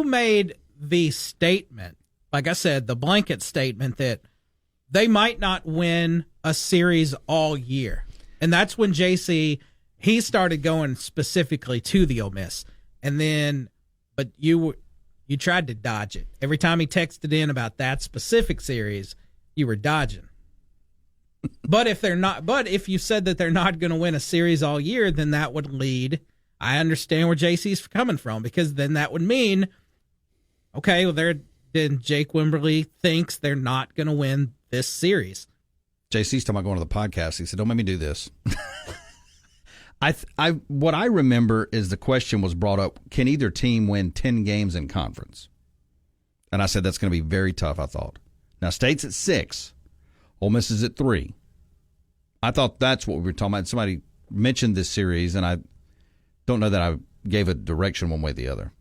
made the statement, like I said, the blanket statement that they might not win a series all year. And that's when JC, he started going specifically to the Ole Miss. And then, but you tried to dodge it. Every time he texted in about that specific series, you were dodging. But if you said that they're not going to win a series all year, then that would lead, I understand where JC's coming from, because then that would mean, okay, well, then Jake Wimberly thinks they're not going to win this series. JC's talking about going to the podcast. He said, don't make me do this. What I remember is the question was brought up, can either team win 10 games in conference? And I said that's going to be very tough, I thought. Now, State's at 6. Ole Miss is at 3. I thought that's what we were talking about. Somebody mentioned this series, and I don't know that I gave a direction one way or the other.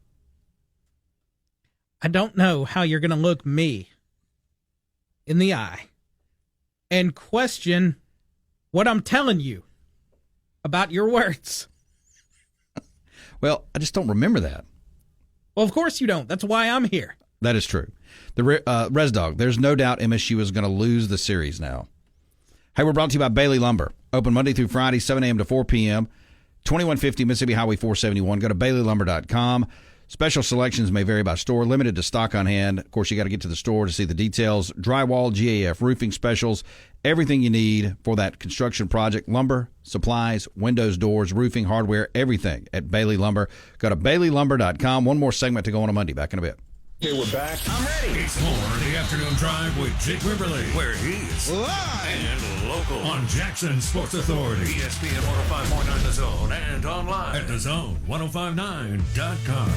I don't know how you're going to look me in the eye and question what I'm telling you about your words. Well, I just don't remember that. Well, of course you don't. That's why I'm here. That is true. The Res Dog, there's no doubt MSU is going to lose the series now. Hey, we're brought to you by Bailey Lumber. Open Monday through Friday, 7 a.m. to 4 p.m., 2150 Mississippi Highway 471. Go to BaileyLumber.com. Special selections may vary by store, limited to stock on hand. Of course, you got to get to the store to see the details. Drywall, GAF, roofing specials, everything you need for that construction project. Lumber, supplies, windows, doors, roofing, hardware, everything at Bailey Lumber. Go to BaileyLumber.com. One more segment to go on a Monday. Back in a bit. Okay, we're back. I'm ready. It's more of the afternoon drive with Jake Wimberly, where he's live and local on Jackson Sports Authority, ESPN 105.9 The Zone, and online at thezone1059.com.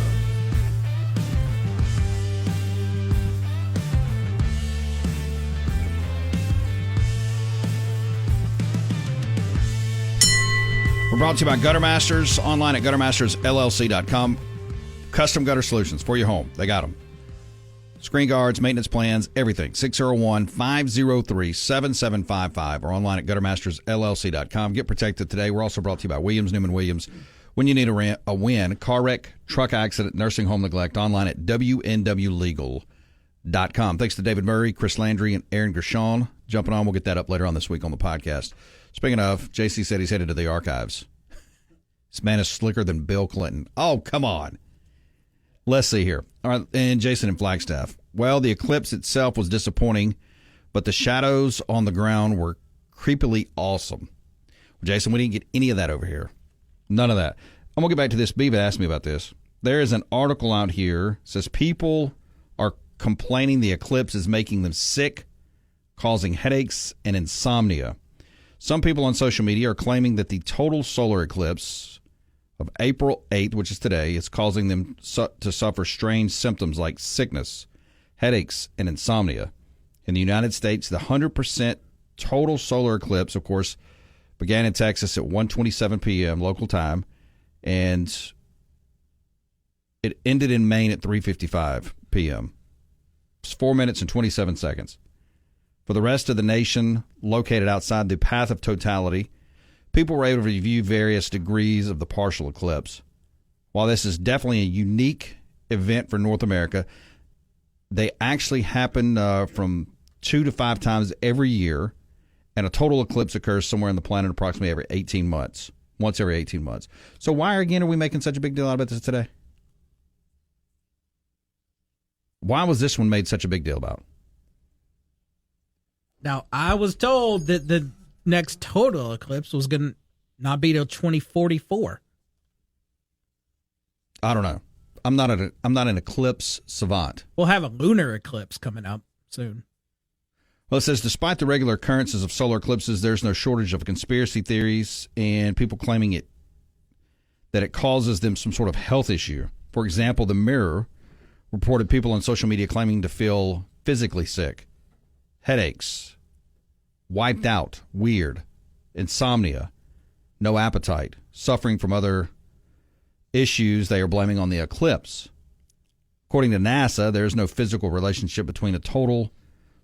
We're brought to you by Gutter Masters, online at guttermastersllc.com. Custom gutter solutions for your home. They got them. Screen guards, maintenance plans, everything. 601-503-7755 or online at guttermastersllc.com. Get protected today. We're also brought to you by Williams Newman Williams. When you need a win, car wreck, truck accident, nursing home neglect, online at WNWlegal.com. Thanks to David Murray, Chris Landry, and Aaron Gershon jumping on. We'll get that up later on this week on the podcast. Speaking of, JC said he's headed to the archives. This man is slicker than Bill Clinton. Oh, come on. Let's see here. All right, and Jason in Flagstaff. Well, the eclipse itself was disappointing, but the shadows on the ground were creepily awesome. Well, Jason, we didn't get any of that over here. None of that. I'm going to get back to this. Beav asked me about this. There is an article out here that says people are complaining the eclipse is making them sick, causing headaches and insomnia. Some people on social media are claiming that the total solar eclipse of April 8th, which is today, is causing them to suffer strange symptoms like sickness, headaches, and insomnia. In the United States, the 100% total solar eclipse, of course, began in Texas at 1:27 p.m. local time, and it ended in Maine at 3:55 p.m. It's 4 minutes and 27 seconds. For the rest of the nation located outside the path of totality, people were able to view various degrees of the partial eclipse. while this is definitely a unique event for North America, they actually happen from 2 to 5 times every year, and a total eclipse occurs somewhere on the planet approximately every 18 months, once every 18 months. So why, again, are we making such a big deal out about this today? Why was this one made such a big deal about? Now, I was told that the next total eclipse was going to not be till 2044. I don't know. I'm not an eclipse savant. We'll have a lunar eclipse coming up soon. Well, it says, despite the regular occurrences of solar eclipses, there's no shortage of conspiracy theories and people claiming that it causes them some sort of health issue. For example, the Mirror reported people on social media claiming to feel physically sick, headaches, wiped out, weird, insomnia, no appetite, suffering from other issues they are blaming on the eclipse. According to NASA, there is no physical relationship between a total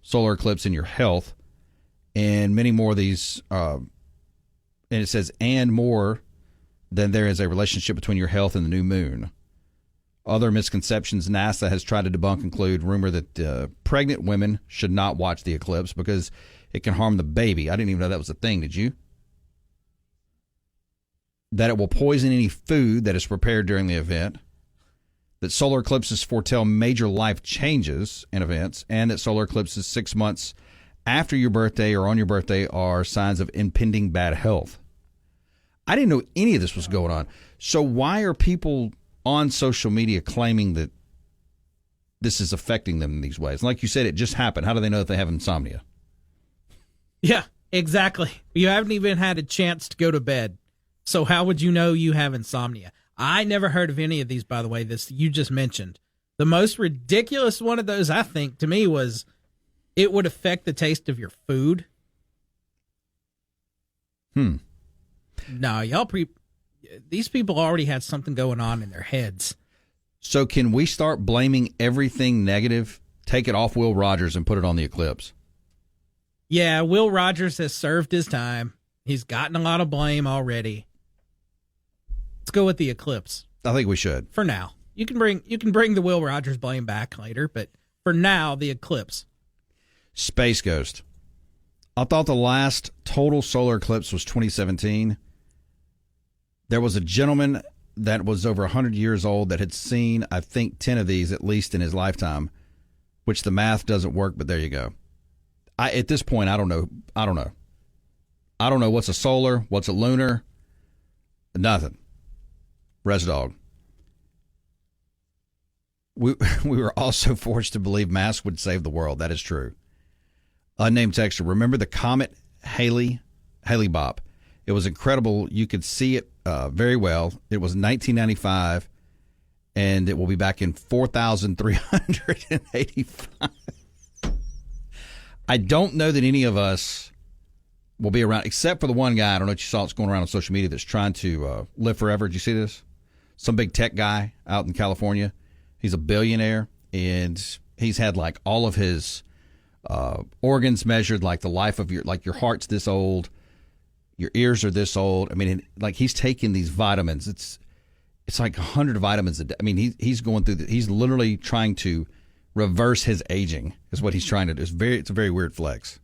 solar eclipse and your health, and many more of these, and it says, and more than there is a relationship between your health and the new moon. Other misconceptions NASA has tried to debunk include rumor that pregnant women should not watch the eclipse because it can harm the baby. I didn't even know that was a thing, did you? That it will poison any food that is prepared during the event, that solar eclipses foretell major life changes and events, and that solar eclipses 6 months after your birthday or on your birthday are signs of impending bad health. I didn't know any of this was going on. So why are people on social media claiming that this is affecting them in these ways? Like you said, it just happened. How do they know that they have insomnia? Yeah, exactly. You haven't even had a chance to go to bed. So how would you know you have insomnia? I never heard of any of these, by the way, this you just mentioned. The most ridiculous one of those, I think, to me was it would affect the taste of your food. No, these people already had something going on in their heads. So can we start blaming everything negative, take it off Will Rogers and put it on the eclipse? Yeah, Will Rogers has served his time. He's gotten a lot of blame already. Let's go with the eclipse. I think we should. For now. You can bring the Will Rogers blame back later, but for now, the eclipse. Space Ghost. I thought the last total solar eclipse was 2017. There was a gentleman that was over 100 years old that had seen, I think, 10 of these at least in his lifetime, which the math doesn't work, but there you go. At this point, I don't know. I don't know what's a solar, what's a lunar, nothing. Res Dog. We were also forced to believe masks would save the world. That is true. Unnamed texter. Remember the comet Hale-Bopp? It was incredible. You could see it very well. It was 1995, and it will be back in 4,385. I don't know that any of us will be around, except for the one guy. I don't know if you saw it's going around on social media that's trying to live forever. Did you see this? Some big tech guy out in California. He's a billionaire, and he's had like all of his organs measured, like the life of your heart's this old, your ears are this old. I mean, like he's taking these vitamins. It's like 100 vitamins a day. I mean, he's going through. He's literally trying to reverse his aging. Is what he's trying to do. It's a very weird flex.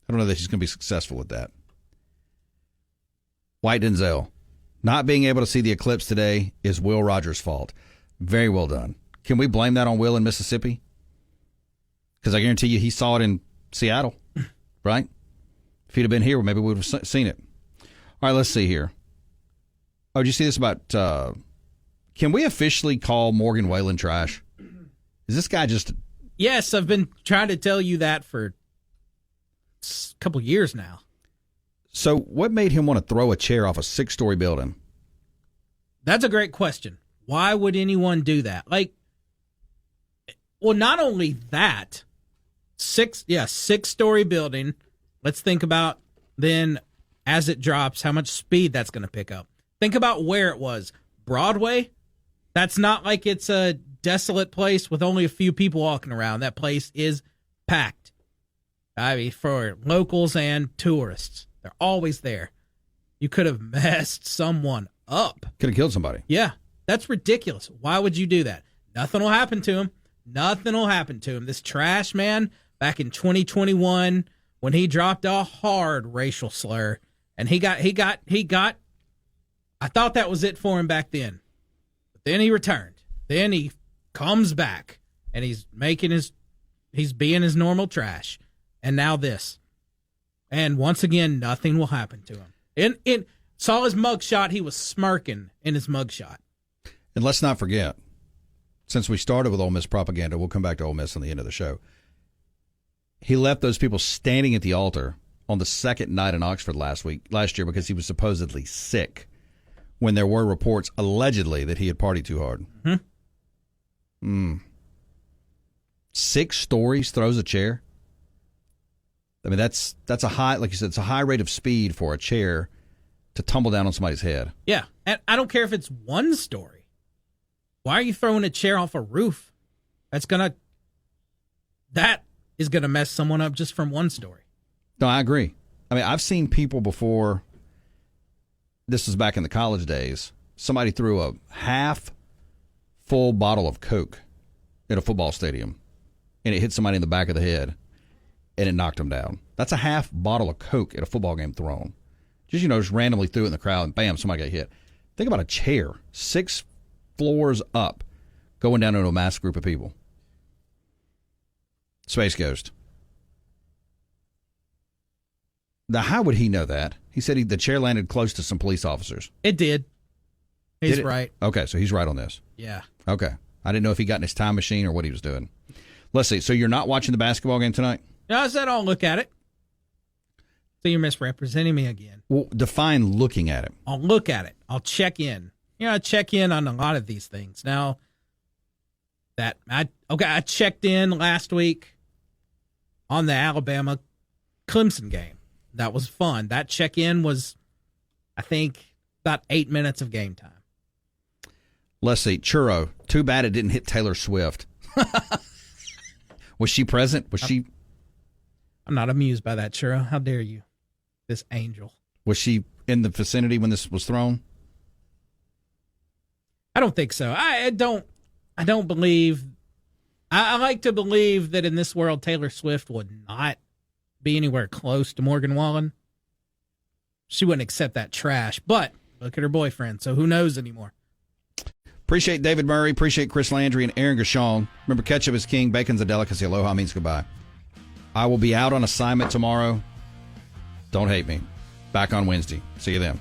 I don't know that he's going to be successful with that. White Denzel. Not being able to see the eclipse today is Will Rogers' fault. Very well done. Can we blame that on Will in Mississippi? Because I guarantee you he saw it in Seattle, right? If he'd have been here, maybe we would have seen it. All right, let's see here. Oh, did you see this about, can we officially call Morgan Wallen trash? Is this guy just... Yes, I've been trying to tell you that for a couple years now. So what made him want to throw a chair off a 6-story building? That's a great question. Why would anyone do that? Well, not only that, 6-story building. Let's think about then as it drops, how much speed that's going to pick up. Think about where it was. Broadway? That's not like it's a desolate place with only a few people walking around. That place is packed. I mean, for locals and tourists. They're always there. You could have messed someone up. Could have killed somebody. Yeah. That's ridiculous. Why would you do that? Nothing will happen to him. Nothing will happen to him. This trash man back in 2021 when he dropped a hard racial slur and he got I thought that was it for him back then. But then he returned. Then he comes back and he's being his normal trash. And now this. And once again, nothing will happen to him. Saw his mugshot, he was smirking in his mugshot. And let's not forget, since we started with Ole Miss propaganda, we'll come back to Ole Miss on the end of the show. He left those people standing at the altar on the second night in Oxford last year because he was supposedly sick when there were reports allegedly that he had partied too hard. 6 stories, throws a chair. I mean, that's a high, like you said, it's a high rate of speed for a chair to tumble down on somebody's head. Yeah, and I don't care if it's 1 story. Why are you throwing a chair off a roof? That is gonna mess someone up just from 1 story. No, I agree. I mean, I've seen people before. This was back in the college days. Somebody threw a half full bottle of Coke at a football stadium, and it hit somebody in the back of the head, and it knocked them down. That's a half bottle of Coke at a football game thrown. Just randomly threw it in the crowd, and bam, somebody got hit. Think about a chair 6 floors up going down into a mass group of people. Space Ghost. Now, how would he know that? He said the chair landed close to some police officers. It did. He's right. Okay, so he's right on this. Yeah. Okay. I didn't know if he got in his time machine or what he was doing. Let's see. So you're not watching the basketball game tonight? No, I said I'll look at it. So you're misrepresenting me again. Well, define looking at it. I'll look at it. I'll check in. I check in on a lot of these things. Now, I checked in last week on the Alabama Clemson game. That was fun. That check-in was, I think, about 8 minutes of game time. Let's see. Churro. Too bad it didn't hit Taylor Swift. Was she present? I'm not amused by that, Churro. How dare you? This angel. Was she in the vicinity when this was thrown? I don't think so. I don't believe. I like to believe that in this world, Taylor Swift would not be anywhere close to Morgan Wallen. She wouldn't accept that trash. But look at her boyfriend, so who knows anymore? Appreciate David Murray. Appreciate Chris Landry and Aaron Gashon. Remember, ketchup is king. Bacon's a delicacy. Aloha means goodbye. I will be out on assignment tomorrow. Don't hate me. Back on Wednesday. See you then.